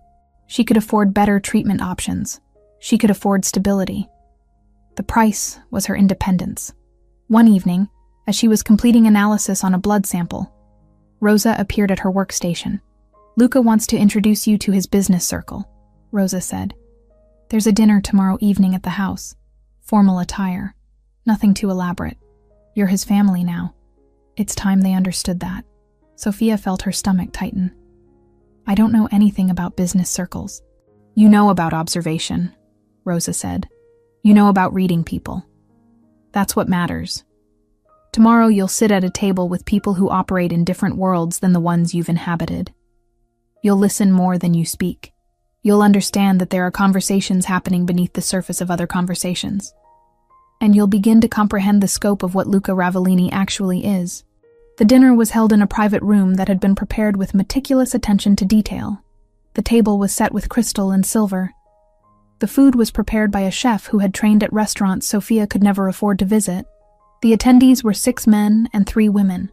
She could afford better treatment options. She could afford stability. The price was her independence. One evening, as she was completing analysis on a blood sample, Rosa appeared at her workstation. "Luca wants to introduce you to his business circle," Rosa said. "There's a dinner tomorrow evening at the house. Formal attire. Nothing too elaborate. You're his family now." It's time they understood that. Sophia felt her stomach tighten. "I don't know anything about business circles." "You know about observation," Rosa said. "You know about reading people. That's what matters. Tomorrow you'll sit at a table with people who operate in different worlds than the ones you've inhabited. You'll listen more than you speak. You'll understand that there are conversations happening beneath the surface of other conversations. And you'll begin to comprehend the scope of what Luca Ravellini actually is." The dinner was held in a private room that had been prepared with meticulous attention to detail. The table was set with crystal and silver. The food was prepared by a chef who had trained at restaurants Sophia could never afford to visit. The attendees were 6 men and 3 women,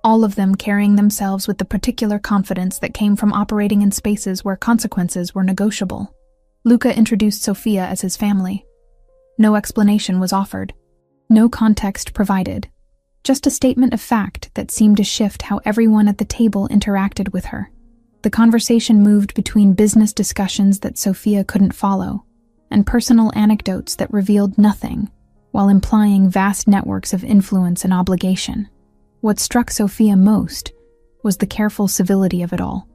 all of them carrying themselves with the particular confidence that came from operating in spaces where consequences were negotiable. Luca introduced Sophia as his family. No explanation was offered. No context provided. Just a statement of fact that seemed to shift how everyone at the table interacted with her. The conversation moved between business discussions that Sophia couldn't follow and personal anecdotes that revealed nothing, while implying vast networks of influence and obligation. What struck Sophia most was the careful civility of it all.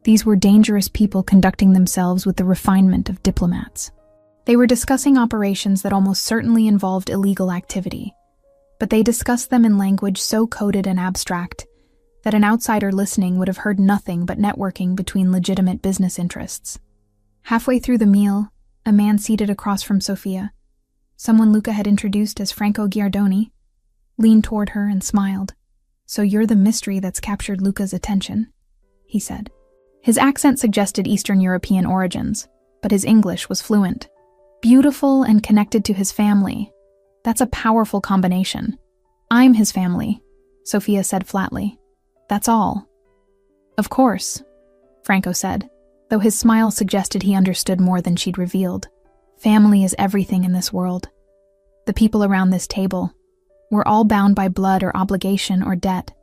These were dangerous people conducting themselves with the refinement of diplomats. They were discussing operations that almost certainly involved illegal activity, but they discussed them in language so coded and abstract that an outsider listening would have heard nothing but networking between legitimate business interests. Halfway through the meal, a man seated across from Sophia, someone Luca had introduced as Franco Giardoni, leaned toward her and smiled. "So you're the mystery that's captured Luca's attention," he said. His accent suggested Eastern European origins, but his English was fluent. Beautiful and connected to his family. That's a powerful combination. "I'm his family," Sophia said flatly. "That's all." "Of course," Franco said, though his smile suggested he understood more than she'd revealed. "Family is everything in this world. The people around this table, we're all bound by blood or obligation or debt.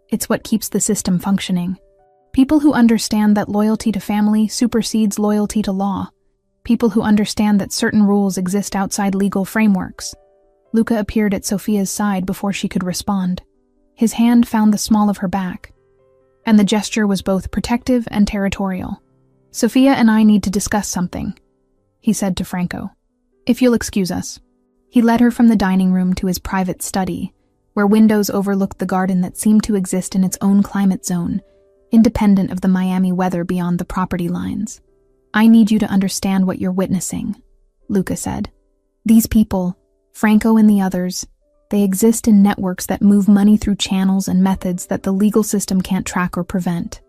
It's what keeps the system functioning. People who understand that loyalty to family supersedes loyalty to law. People who understand that certain rules exist outside legal frameworks." Luca appeared at Sophia's side before she could respond. His hand found the small of her back, and the gesture was both protective and territorial. "Sophia and I need to discuss something," he said to Franco. "If you'll excuse us." He led her from the dining room to his private study, where windows overlooked the garden that seemed to exist in its own climate zone, independent of the Miami weather beyond the property lines. "I need you to understand what you're witnessing," Luca said. "These people, Franco and the others, they exist in networks that move money through channels and methods that the legal system can't track or prevent.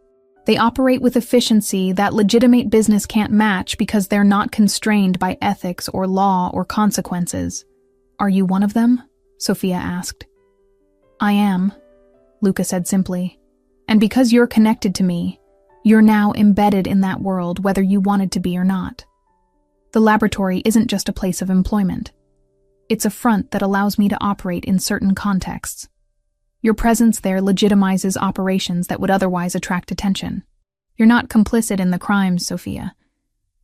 They operate with efficiency that legitimate business can't match because they're not constrained by ethics or law or consequences. Are you one of them?" Sophia asked. I am, Luca said simply. And because you're connected to me, you're now embedded in that world whether you wanted to be or not. The laboratory isn't just a place of employment. It's a front that allows me to operate in certain contexts. Your presence there legitimizes operations that would otherwise attract attention. You're not complicit in the crimes, Sophia,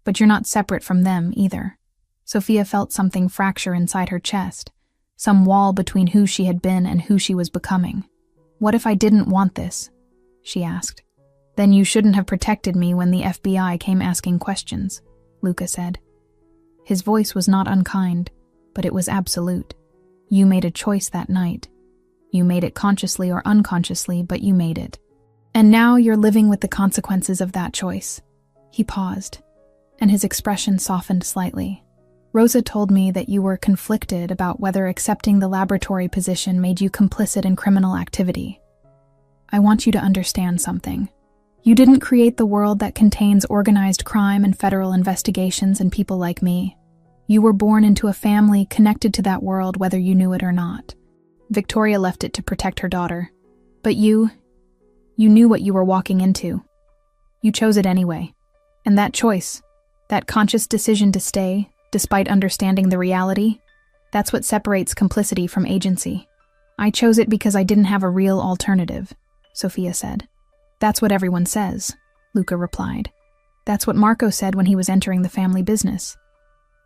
but you're not separate from them either. Sophia felt something fracture inside her chest, some wall between who she had been and who she was becoming. What if I didn't want this? She asked. Then you shouldn't have protected me when the FBI came asking questions, Luca said. His voice was not unkind, but it was absolute. You made a choice that night. You made it consciously or unconsciously, but you made it. And now you're living with the consequences of that choice. He paused, and his expression softened slightly. Rosa told me that you were conflicted about whether accepting the laboratory position made you complicit in criminal activity. I want you to understand something. You didn't create the world that contains organized crime and federal investigations and people like me. You were born into a family connected to that world whether you knew it or not. Victoria left it to protect her daughter. But you knew what you were walking into. You chose it anyway. And that choice, that conscious decision to stay, despite understanding the reality, that's what separates complicity from agency. I chose it because I didn't have a real alternative, Sophia said. That's what everyone says, Luca replied. That's what Marco said when he was entering the family business.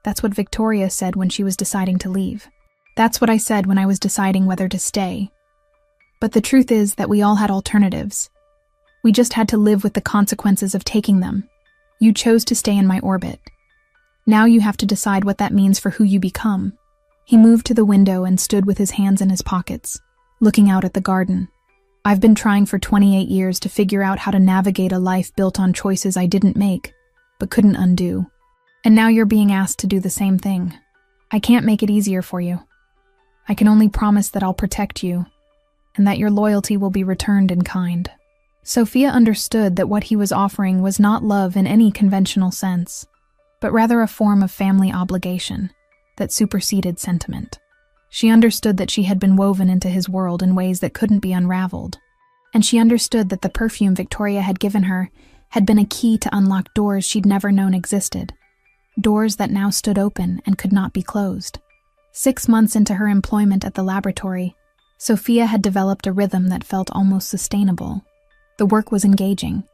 That's what Victoria said when she was deciding to leave. That's what I said when I was deciding whether to stay. But the truth is that we all had alternatives. We just had to live with the consequences of taking them. You chose to stay in my orbit. Now you have to decide what that means for who you become. He moved to the window and stood with his hands in his pockets, looking out at the garden. I've been trying for 28 years to figure out how to navigate a life built on choices I didn't make, but couldn't undo. And now you're being asked to do the same thing. I can't make it easier for you. I can only promise that I'll protect you, and that your loyalty will be returned in kind. Sophia understood that what he was offering was not love in any conventional sense, but rather a form of family obligation that superseded sentiment. She understood that she had been woven into his world in ways that couldn't be unraveled, and she understood that the perfume Victoria had given her had been a key to unlock doors she'd never known existed, doors that now stood open and could not be closed. 6 months into her employment at the laboratory, Sophia had developed a rhythm that felt almost sustainable. The work was engaging.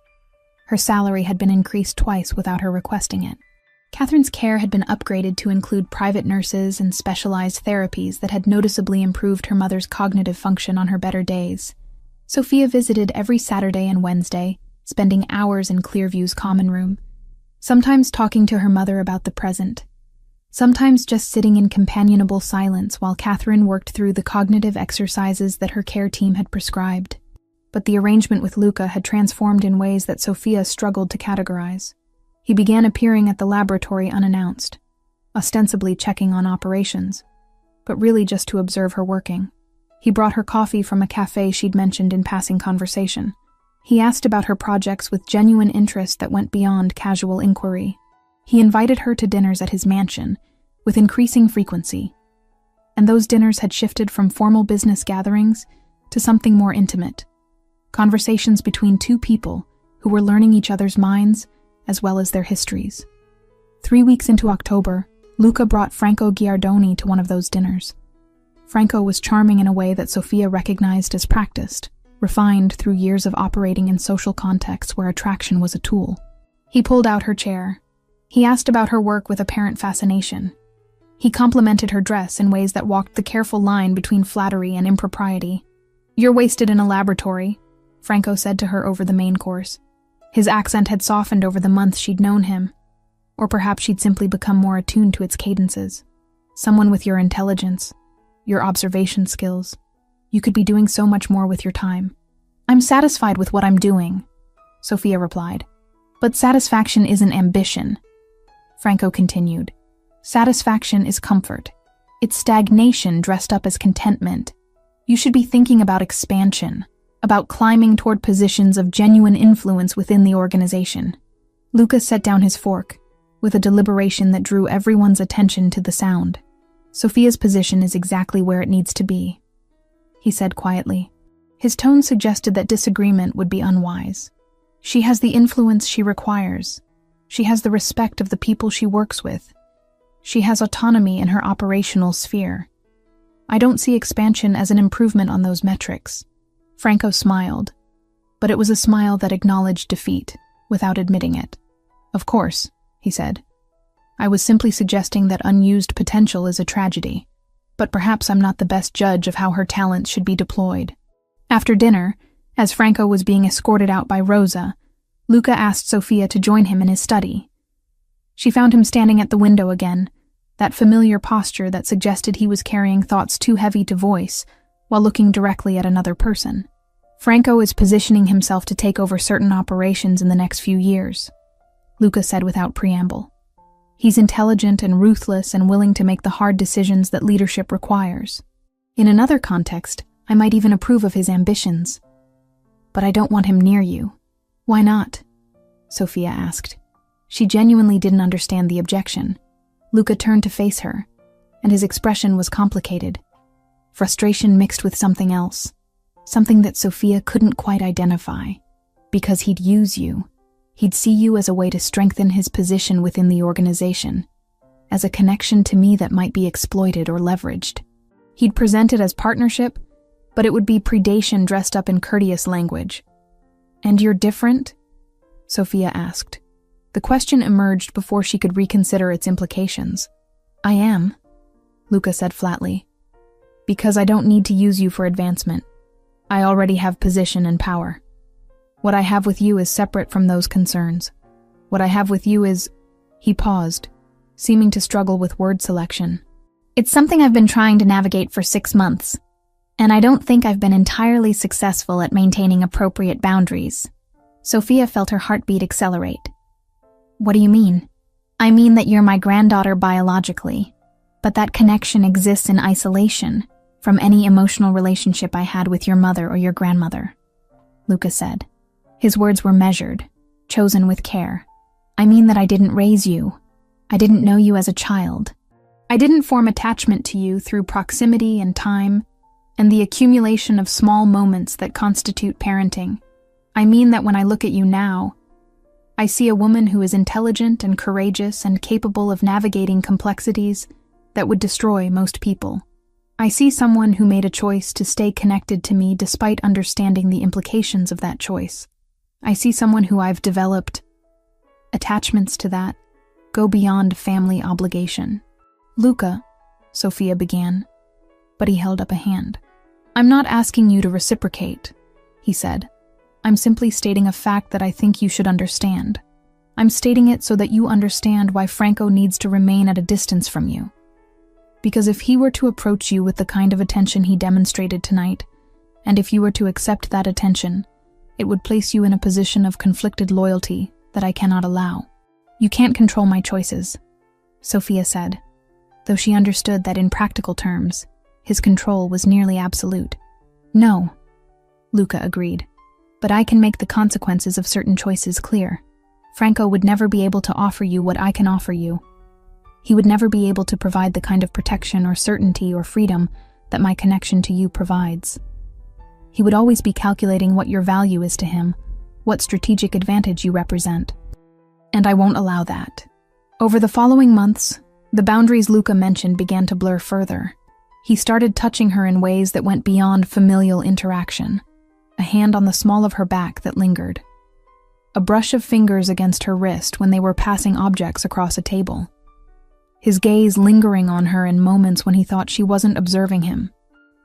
Her salary had been increased twice without her requesting it. Catherine's care had been upgraded to include private nurses and specialized therapies that had noticeably improved her mother's cognitive function on her better days. Sophia visited every Saturday and Wednesday, spending hours in Clearview's common room, sometimes talking to her mother about the present, sometimes just sitting in companionable silence while Catherine worked through the cognitive exercises that her care team had prescribed. But the arrangement with Luca had transformed in ways that Sophia struggled to categorize. He began appearing at the laboratory unannounced, ostensibly checking on operations, but really just to observe her working. He brought her coffee from a cafe she'd mentioned in passing conversation. He asked about her projects with genuine interest that went beyond casual inquiry. He invited her to dinners at his mansion, with increasing frequency. And those dinners had shifted from formal business gatherings to something more intimate. Conversations between two people who were learning each other's minds as well as their histories. 3 weeks into October, Luca brought Franco Giardoni to one of those dinners. Franco was charming in a way that Sophia recognized as practiced, refined through years of operating in social contexts where attraction was a tool. He pulled out her chair. He asked about her work with apparent fascination. He complimented her dress in ways that walked the careful line between flattery and impropriety. "You're wasted in a laboratory," Franco said to her over the main course. His accent had softened over the months she'd known him, or perhaps she'd simply become more attuned to its cadences. "Someone with your intelligence, your observation skills. You could be doing so much more with your time." "I'm satisfied with what I'm doing," Sophia replied. "But satisfaction isn't ambition," Franco continued. "Satisfaction is comfort. It's stagnation dressed up as contentment. You should be thinking about expansion, about climbing toward positions of genuine influence within the organization." Luca set down his fork, with a deliberation that drew everyone's attention to the sound. Sophia's position is exactly where it needs to be, he said quietly. His tone suggested that disagreement would be unwise. She has the influence she requires. She has the respect of the people she works with. She has autonomy in her operational sphere. I don't see expansion as an improvement on those metrics. Franco smiled, but it was a smile that acknowledged defeat, without admitting it. Of course, he said. I was simply suggesting that unused potential is a tragedy, but perhaps I'm not the best judge of how her talents should be deployed. After dinner, as Franco was being escorted out by Rosa, Luca asked Sophia to join him in his study. She found him standing at the window again, that familiar posture that suggested he was carrying thoughts too heavy to voice while looking directly at another person. Franco is positioning himself to take over certain operations in the next few years, Luca said without preamble. He's intelligent and ruthless and willing to make the hard decisions that leadership requires. In another context, I might even approve of his ambitions. But I don't want him near you. Why not? Sophia asked. She genuinely didn't understand the objection. Luca turned to face her, and his expression was complicated. Frustration mixed with something else. Something that Sophia couldn't quite identify. Because he'd use you. He'd see you as a way to strengthen his position within the organization, as a connection to me that might be exploited or leveraged. He'd present it as partnership, but it would be predation dressed up in courteous language. And you're different? Sophia asked. The question emerged before she could reconsider its implications. I am, Luca said flatly. Because I don't need to use you for advancement. I already have position and power. What I have with you is separate from those concerns. What I have with you is... He paused, seeming to struggle with word selection. It's something I've been trying to navigate for 6 months, and I don't think I've been entirely successful at maintaining appropriate boundaries. Sophia felt her heartbeat accelerate. What do you mean? I mean that you're my granddaughter biologically, but that connection exists in isolation from any emotional relationship I had with your mother or your grandmother, Luca said. His words were measured, chosen with care. I mean that I didn't raise you. I didn't know you as a child. I didn't form attachment to you through proximity and time and the accumulation of small moments that constitute parenting. I mean that when I look at you now, I see a woman who is intelligent and courageous and capable of navigating complexities that would destroy most people. I see someone who made a choice to stay connected to me despite understanding the implications of that choice. I see someone who I've developed attachments to that go beyond family obligation. Luca, Sophia began, but he held up a hand. I'm not asking you to reciprocate, he said. I'm simply stating a fact that I think you should understand. I'm stating it so that you understand why Franco needs to remain at a distance from you. Because if he were to approach you with the kind of attention he demonstrated tonight, and if you were to accept that attention, it would place you in a position of conflicted loyalty that I cannot allow. You can't control my choices, Sophia said, though she understood that in practical terms, his control was nearly absolute. No, Luca agreed, but I can make the consequences of certain choices clear. Franco would never be able to offer you what I can offer you. He would never be able to provide the kind of protection or certainty or freedom that my connection to you provides. He would always be calculating what your value is to him, what strategic advantage you represent. And I won't allow that. Over the following months, the boundaries Luca mentioned began to blur further. He started touching her in ways that went beyond familial interaction. A hand on the small of her back that lingered. A brush of fingers against her wrist when they were passing objects across a table. His gaze lingering on her in moments when he thought she wasn't observing him.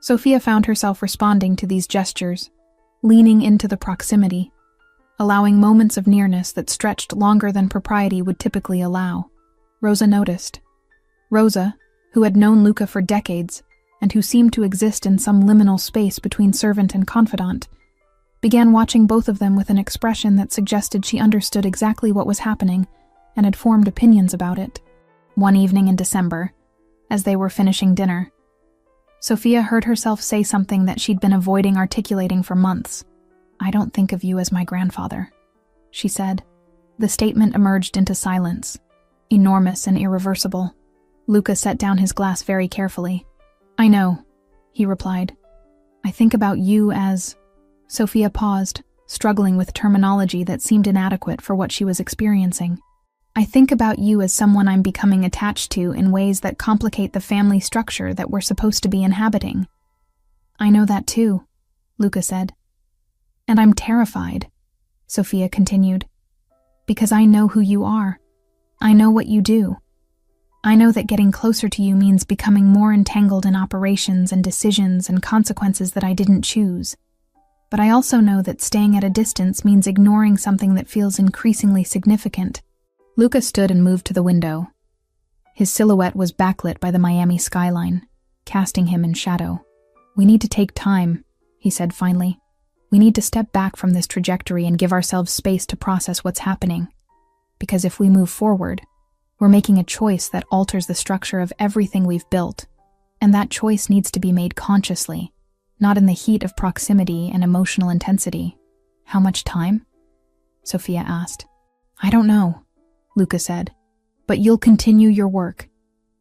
Sophia found herself responding to these gestures, leaning into the proximity, allowing moments of nearness that stretched longer than propriety would typically allow. Rosa noticed. Rosa, who had known Luca for decades, and who seemed to exist in some liminal space between servant and confidant, began watching both of them with an expression that suggested she understood exactly what was happening and had formed opinions about it. One evening in December, as they were finishing dinner, Sophia heard herself say something that she'd been avoiding articulating for months. I don't think of you as my grandfather, she said. The statement emerged into silence, enormous and irreversible. Luca set down his glass very carefully. I know, he replied. I think about you as... Sophia paused, struggling with terminology that seemed inadequate for what she was experiencing. I think about you as someone I'm becoming attached to in ways that complicate the family structure that we're supposed to be inhabiting. I know that too, Luca said. And I'm terrified, Sophia continued, because I know who you are. I know what you do. I know that getting closer to you means becoming more entangled in operations and decisions and consequences that I didn't choose. But I also know that staying at a distance means ignoring something that feels increasingly significant. Luca stood and moved to the window. His silhouette was backlit by the Miami skyline, casting him in shadow. We need to take time, he said finally. We need to step back from this trajectory and give ourselves space to process what's happening. Because if we move forward, we're making a choice that alters the structure of everything we've built, and that choice needs to be made consciously, not in the heat of proximity and emotional intensity. How much time? Sophia asked. I don't know, Luca said, but you'll continue your work.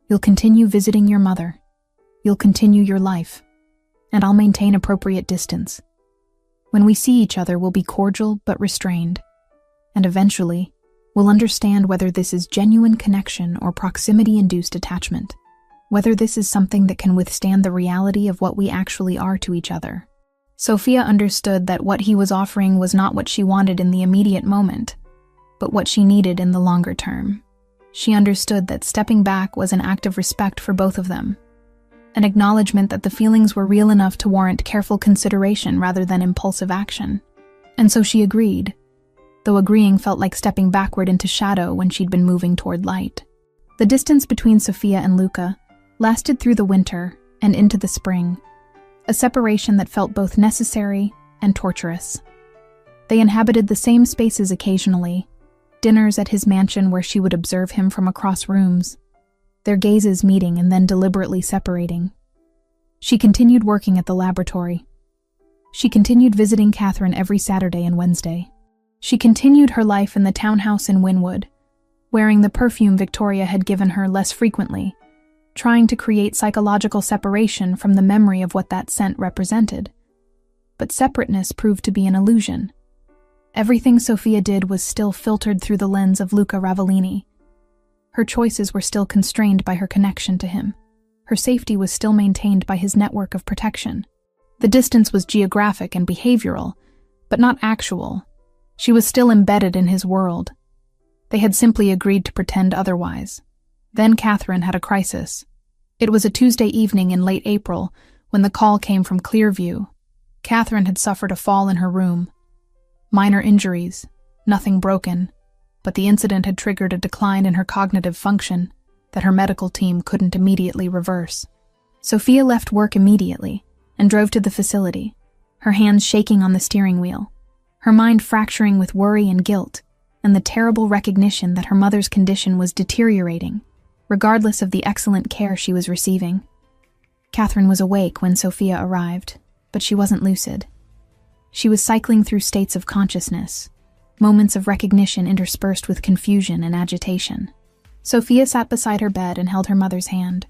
You'll continue visiting your mother. You'll continue your life, and I'll maintain appropriate distance. When we see each other, we'll be cordial but restrained, and eventually, we'll understand whether this is genuine connection or proximity-induced attachment, whether this is something that can withstand the reality of what we actually are to each other. Sophia understood that what he was offering was not what she wanted in the immediate moment, but what she needed in the longer term. She understood that stepping back was an act of respect for both of them, an acknowledgement that the feelings were real enough to warrant careful consideration rather than impulsive action. And so she agreed, though agreeing felt like stepping backward into shadow when she'd been moving toward light. The distance between Sophia and Luca lasted through the winter and into the spring, a separation that felt both necessary and torturous. They inhabited the same spaces occasionally, dinners at his mansion where she would observe him from across rooms, their gazes meeting and then deliberately separating. She continued working at the laboratory. She continued visiting Catherine every Saturday and Wednesday. She continued her life in the townhouse in Wynwood, wearing the perfume Victoria had given her less frequently, trying to create psychological separation from the memory of what that scent represented. But separateness proved to be an illusion. Everything Sophia did was still filtered through the lens of Luca Ravellini. Her choices were still constrained by her connection to him. Her safety was still maintained by his network of protection. The distance was geographic and behavioral, but not actual. She was still embedded in his world. They had simply agreed to pretend otherwise. Then Catherine had a crisis. It was a Tuesday evening in late April when the call came from Clearview. Catherine had suffered a fall in her room. Minor injuries, nothing broken, but the incident had triggered a decline in her cognitive function that her medical team couldn't immediately reverse. Sophia left work immediately and drove to the facility, her hands shaking on the steering wheel, her mind fracturing with worry and guilt, and the terrible recognition that her mother's condition was deteriorating, regardless of the excellent care she was receiving. Catherine was awake when Sophia arrived, but she wasn't lucid. She was cycling through states of consciousness, moments of recognition interspersed with confusion and agitation. Sophia sat beside her bed and held her mother's hand,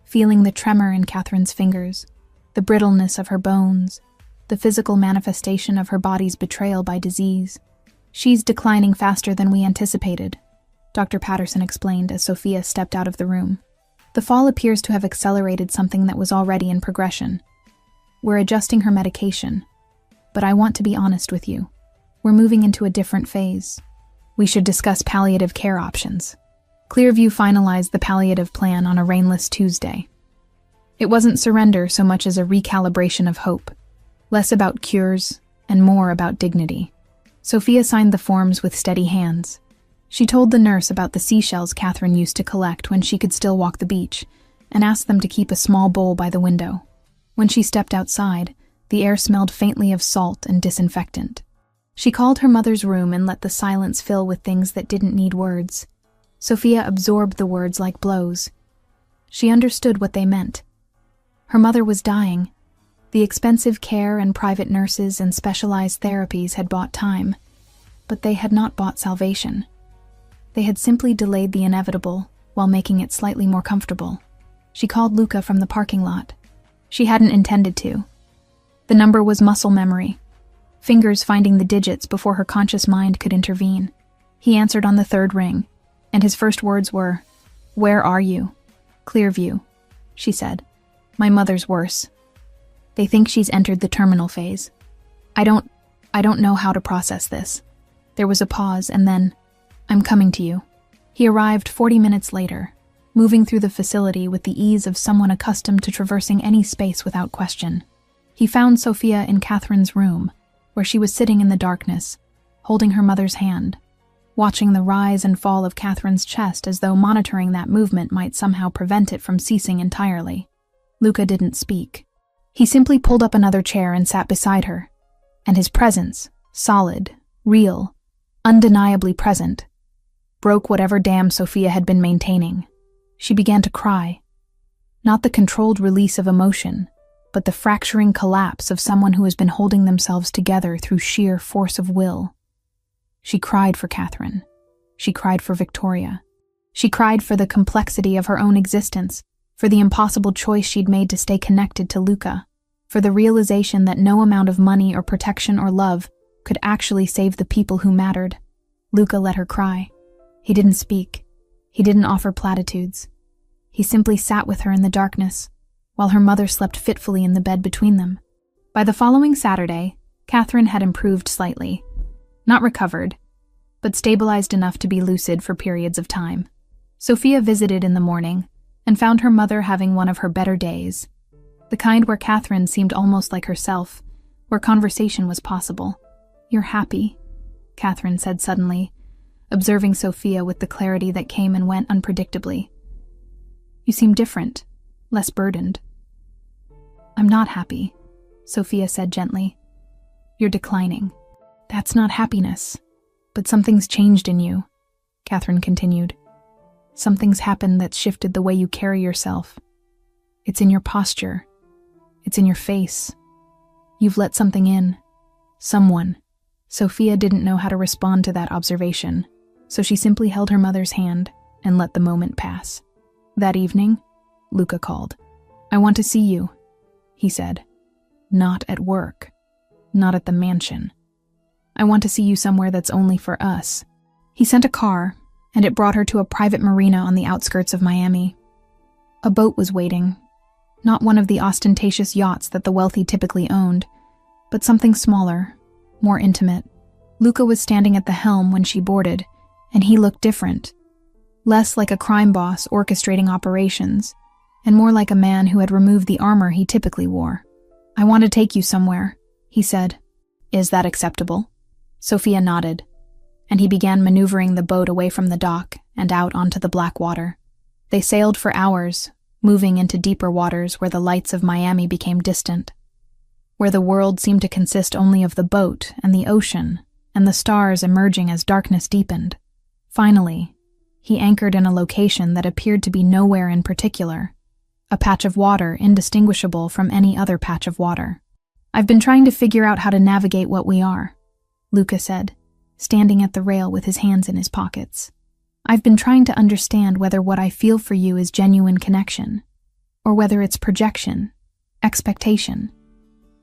feeling the tremor in Catherine's fingers, the brittleness of her bones, the physical manifestation of her body's betrayal by disease. She's declining faster than we anticipated, Dr. Patterson explained as Sophia stepped out of the room. The fall appears to have accelerated something that was already in progression. We're adjusting her medication, but I want to be honest with you. We're moving into a different phase. We should discuss palliative care options. Clearview finalized the palliative plan on a rainless Tuesday. It wasn't surrender so much as a recalibration of hope, less about cures and more about dignity. Sophia signed the forms with steady hands. She told the nurse about the seashells Catherine used to collect when she could still walk the beach, and asked them to keep a small bowl by the window. When she stepped outside, the air smelled faintly of salt and disinfectant. She called her mother's room and let the silence fill with things that didn't need words. Sophia absorbed the words like blows. She understood what they meant. Her mother was dying. The expensive care and private nurses and specialized therapies had bought time, but they had not bought salvation. They had simply delayed the inevitable, while making it slightly more comfortable. She called Luca from the parking lot. She hadn't intended to. The number was muscle memory, fingers finding the digits before her conscious mind could intervene. He answered on the third ring, and his first words were, "Where are you?" "Clearview," she said. "My mother's worse. They think she's entered the terminal phase. I don't know how to process this." There was a pause, and then, "I'm coming to you." He arrived 40 minutes later, moving through the facility with the ease of someone accustomed to traversing any space without question. He found Sophia in Catherine's room, where she was sitting in the darkness, holding her mother's hand, watching the rise and fall of Catherine's chest as though monitoring that movement might somehow prevent it from ceasing entirely. Luca didn't speak. He simply pulled up another chair and sat beside her, and his presence, solid, real, undeniably present, broke whatever dam Sophia had been maintaining. She began to cry. Not the controlled release of emotion, but the fracturing collapse of someone who has been holding themselves together through sheer force of will. She cried for Catherine. She cried for Victoria. She cried for the complexity of her own existence, for the impossible choice she'd made to stay connected to Luca, for the realization that no amount of money or protection or love could actually save the people who mattered. Luca let her cry. He didn't speak. He didn't offer platitudes. He simply sat with her in the darkness, while her mother slept fitfully in the bed between them. By the following Saturday, Catherine had improved slightly. Not recovered, but stabilized enough to be lucid for periods of time. Sophia visited in the morning and found her mother having one of her better days, the kind where Catherine seemed almost like herself, where conversation was possible. "You're happy," Catherine said suddenly, observing Sophia with the clarity that came and went unpredictably. "You seem different, less burdened." "I'm not happy," Sophia said gently. "You're declining. That's not happiness. But something's changed in you," Catherine continued. "Something's happened that's shifted the way you carry yourself. It's in your posture. It's in your face. You've let something in. Someone." Sophia didn't know how to respond to that observation, so she simply held her mother's hand and let the moment pass. That evening, Luca called. "I want to see you," he said. "Not at work. Not at the mansion. I want to see you somewhere that's only for us." He sent a car, and it brought her to a private marina on the outskirts of Miami. A boat was waiting, not one of the ostentatious yachts that the wealthy typically owned, but something smaller, more intimate. Luca was standing at the helm when she boarded, and he looked different. Less like a crime boss orchestrating operations, and more like a man who had removed the armor he typically wore. "I want to take you somewhere," he said. "Is that acceptable?" Sophia nodded, and he began maneuvering the boat away from the dock and out onto the black water. They sailed for hours, moving into deeper waters where the lights of Miami became distant, where the world seemed to consist only of the boat and the ocean, and the stars emerging as darkness deepened. Finally, he anchored in a location that appeared to be nowhere in particular, a patch of water indistinguishable from any other patch of water. "I've been trying to figure out how to navigate what we are," Luca said, standing at the rail with his hands in his pockets. "I've been trying to understand whether what I feel for you is genuine connection, or whether it's projection, expectation,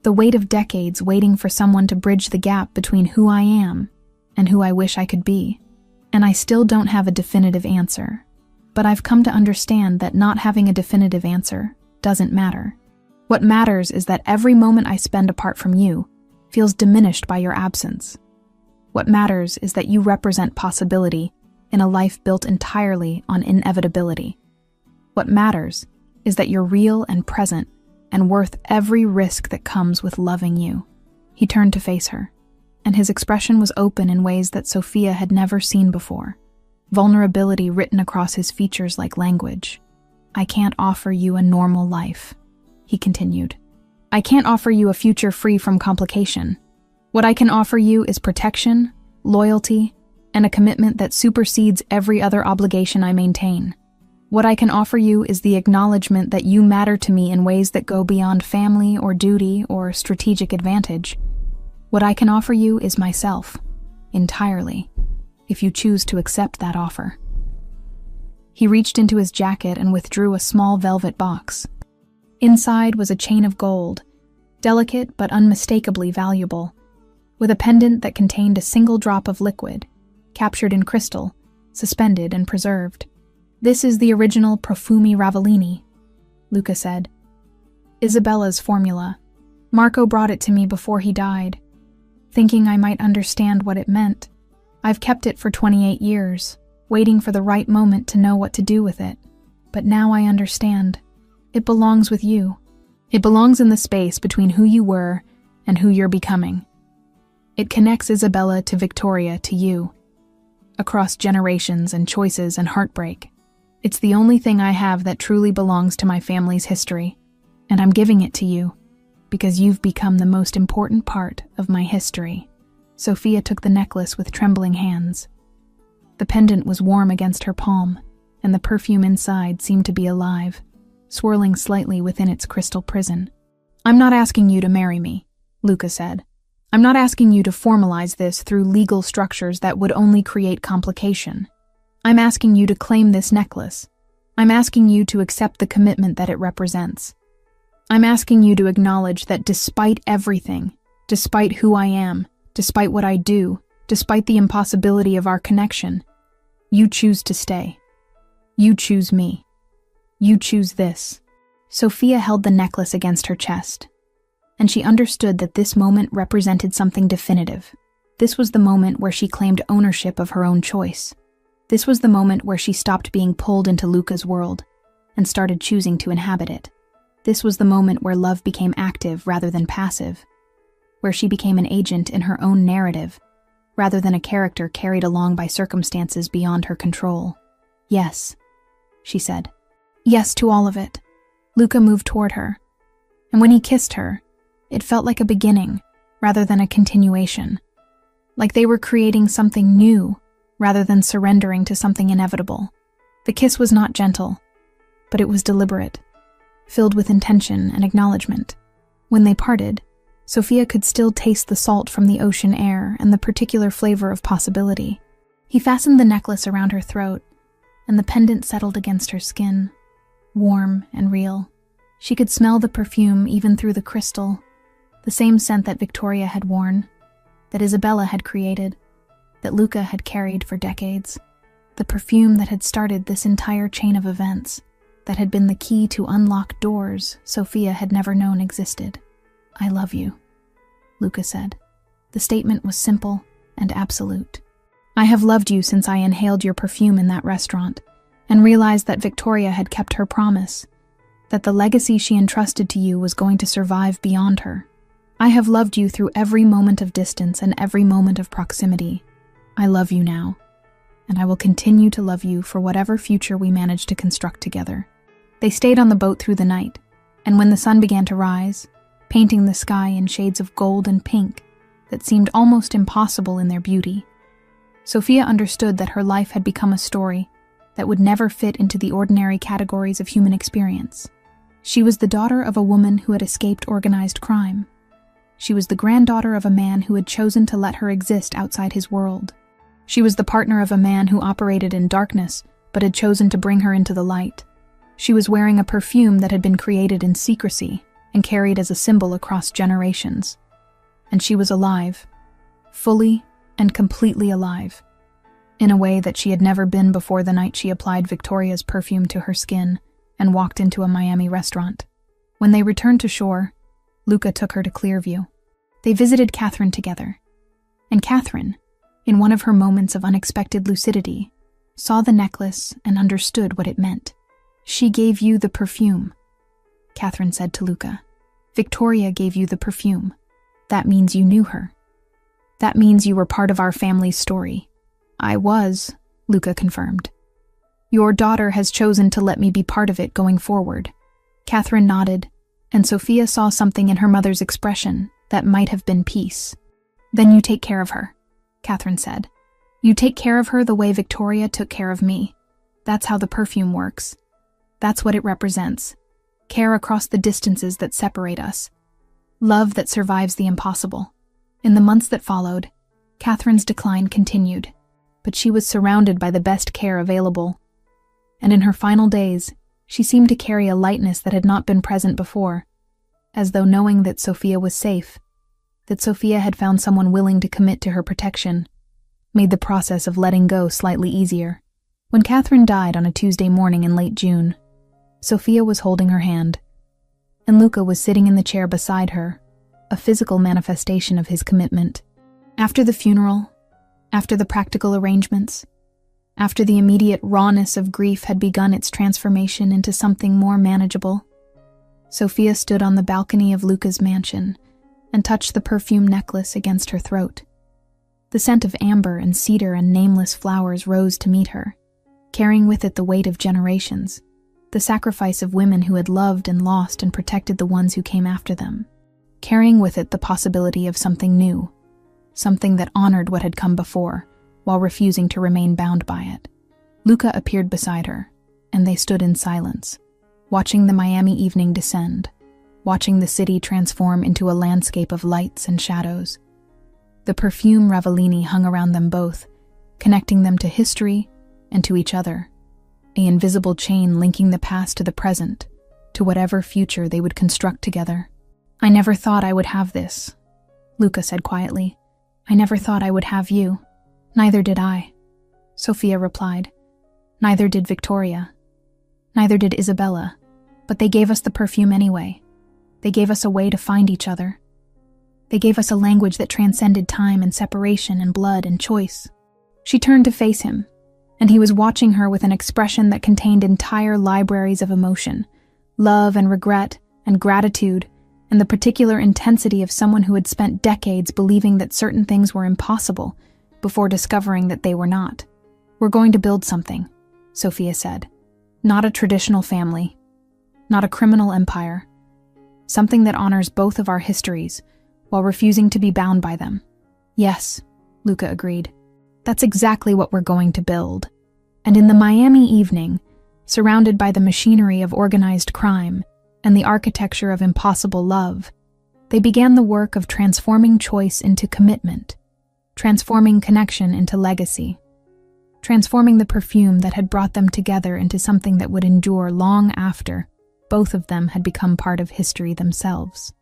the weight of decades waiting for someone to bridge the gap between who I am and who I wish I could be. And I still don't have a definitive answer, but I've come to understand that not having a definitive answer doesn't matter. What matters is that every moment I spend apart from you feels diminished by your absence. What matters is that you represent possibility in a life built entirely on inevitability. What matters is that you're real and present and worth every risk that comes with loving you." He turned to face her, and his expression was open in ways that Sophia had never seen before, vulnerability written across his features like language. "I can't offer you a normal life," he continued. "I can't offer you a future free from complication. What I can offer you is protection, loyalty, and a commitment that supersedes every other obligation I maintain. What I can offer you is the acknowledgement that you matter to me in ways that go beyond family or duty or strategic advantage. What I can offer you is myself, entirely, if you choose to accept that offer." He reached into his jacket and withdrew a small velvet box. Inside was a chain of gold, delicate but unmistakably valuable, with a pendant that contained a single drop of liquid, captured in crystal, suspended and preserved. "This is the original Profumi Ravellini," Luca said. "Isabella's formula. Marco brought it to me before he died, thinking I might understand what it meant. I've kept it for 28 years, waiting for the right moment to know what to do with it. But now I understand. It belongs with you. It belongs in the space between who you were and who you're becoming. It connects Isabella to Victoria to you, across generations and choices and heartbreak. It's the only thing I have that truly belongs to my family's history, and I'm giving it to you, because you've become the most important part of my history." Sophia took the necklace with trembling hands. The pendant was warm against her palm, and the perfume inside seemed to be alive, swirling slightly within its crystal prison. "I'm not asking you to marry me," Luca said. "I'm not asking you to formalize this through legal structures that would only create complication. I'm asking you to claim this necklace. I'm asking you to accept the commitment that it represents. I'm asking you to acknowledge that despite everything, despite who I am, despite what I do, despite the impossibility of our connection, you choose to stay. You choose me. You choose this." Sophia held the necklace against her chest, and she understood that this moment represented something definitive. This was the moment where she claimed ownership of her own choice. This was the moment where she stopped being pulled into Luca's world and started choosing to inhabit it. This was the moment where love became active rather than passive, where she became an agent in her own narrative, rather than a character carried along by circumstances beyond her control. "Yes," she said. "Yes to all of it." Luca moved toward her, and when he kissed her, it felt like a beginning rather than a continuation, like they were creating something new rather than surrendering to something inevitable. The kiss was not gentle, but it was deliberate, filled with intention and acknowledgement. When they parted, Sophia could still taste the salt from the ocean air and the particular flavor of possibility. He fastened the necklace around her throat, and the pendant settled against her skin, warm and real. She could smell the perfume even through the crystal, the same scent that Victoria had worn, that Isabella had created, that Luca had carried for decades. The perfume that had started this entire chain of events, that had been the key to unlock doors Sophia had never known existed. "I love you," Luca said. The statement was simple and absolute. "I have loved you since I inhaled your perfume in that restaurant and realized that Victoria had kept her promise, that the legacy she entrusted to you was going to survive beyond her. I have loved you through every moment of distance and every moment of proximity. I love you now, and I will continue to love you for whatever future we manage to construct together." They stayed on the boat through the night, and when the sun began to rise, painting the sky in shades of gold and pink that seemed almost impossible in their beauty, Sophia understood that her life had become a story that would never fit into the ordinary categories of human experience. She was the daughter of a woman who had escaped organized crime. She was the granddaughter of a man who had chosen to let her exist outside his world. She was the partner of a man who operated in darkness but had chosen to bring her into the light. She was wearing a perfume that had been created in secrecy and carried as a symbol across generations. And she was alive, fully and completely alive, in a way that she had never been before the night she applied Victoria's perfume to her skin and walked into a Miami restaurant. When they returned to shore, Luca took her to Clearview. They visited Catherine together, and Catherine, in one of her moments of unexpected lucidity, saw the necklace and understood what it meant. "She gave you the perfume," Catherine said to Luca. "Victoria gave you the perfume. That means you knew her. That means you were part of our family's story." "I was," Luca confirmed. "Your daughter has chosen to let me be part of it going forward." Catherine nodded, and Sophia saw something in her mother's expression that might have been peace. "Then you take care of her," Catherine said. "You take care of her the way Victoria took care of me. That's how the perfume works. That's what it represents. Care across the distances that separate us. Love that survives the impossible." In the months that followed, Catherine's decline continued, but she was surrounded by the best care available. and in her final days, she seemed to carry a lightness that had not been present before, as though knowing that Sophia was safe, that Sophia had found someone willing to commit to her protection, made the process of letting go slightly easier. When Catherine died on a Tuesday morning in late June, Sophia was holding her hand, and Luca was sitting in the chair beside her, a physical manifestation of his commitment. After the funeral, after the practical arrangements, after the immediate rawness of grief had begun its transformation into something more manageable, Sophia stood on the balcony of Luca's mansion and touched the perfume necklace against her throat. The scent of amber and cedar and nameless flowers rose to meet her, carrying with it the weight of generations, the sacrifice of women who had loved and lost and protected the ones who came after them, carrying with it the possibility of something new, something that honored what had come before, while refusing to remain bound by it. Luca appeared beside her, and they stood in silence, watching the Miami evening descend, watching the city transform into a landscape of lights and shadows. The perfume Ravellini hung around them both, connecting them to history and to each other, an invisible chain linking the past to the present, to whatever future they would construct together. "I never thought I would have this," Luca said quietly. "I never thought I would have you." "Neither did I," Sophia replied. "Neither did Victoria. Neither did Isabella. But they gave us the perfume anyway. They gave us a way to find each other. They gave us a language that transcended time and separation and blood and choice." She turned to face him, and he was watching her with an expression that contained entire libraries of emotion, love and regret and gratitude, and the particular intensity of someone who had spent decades believing that certain things were impossible before discovering that they were not. "We're going to build something," Sophia said. "Not a traditional family, not a criminal empire. Something that honors both of our histories while refusing to be bound by them." "Yes," Luca agreed. "That's exactly what we're going to build." And in the Miami evening, surrounded by the machinery of organized crime and the architecture of impossible love, they began the work of transforming choice into commitment, transforming connection into legacy, transforming the perfume that had brought them together into something that would endure long after both of them had become part of history themselves.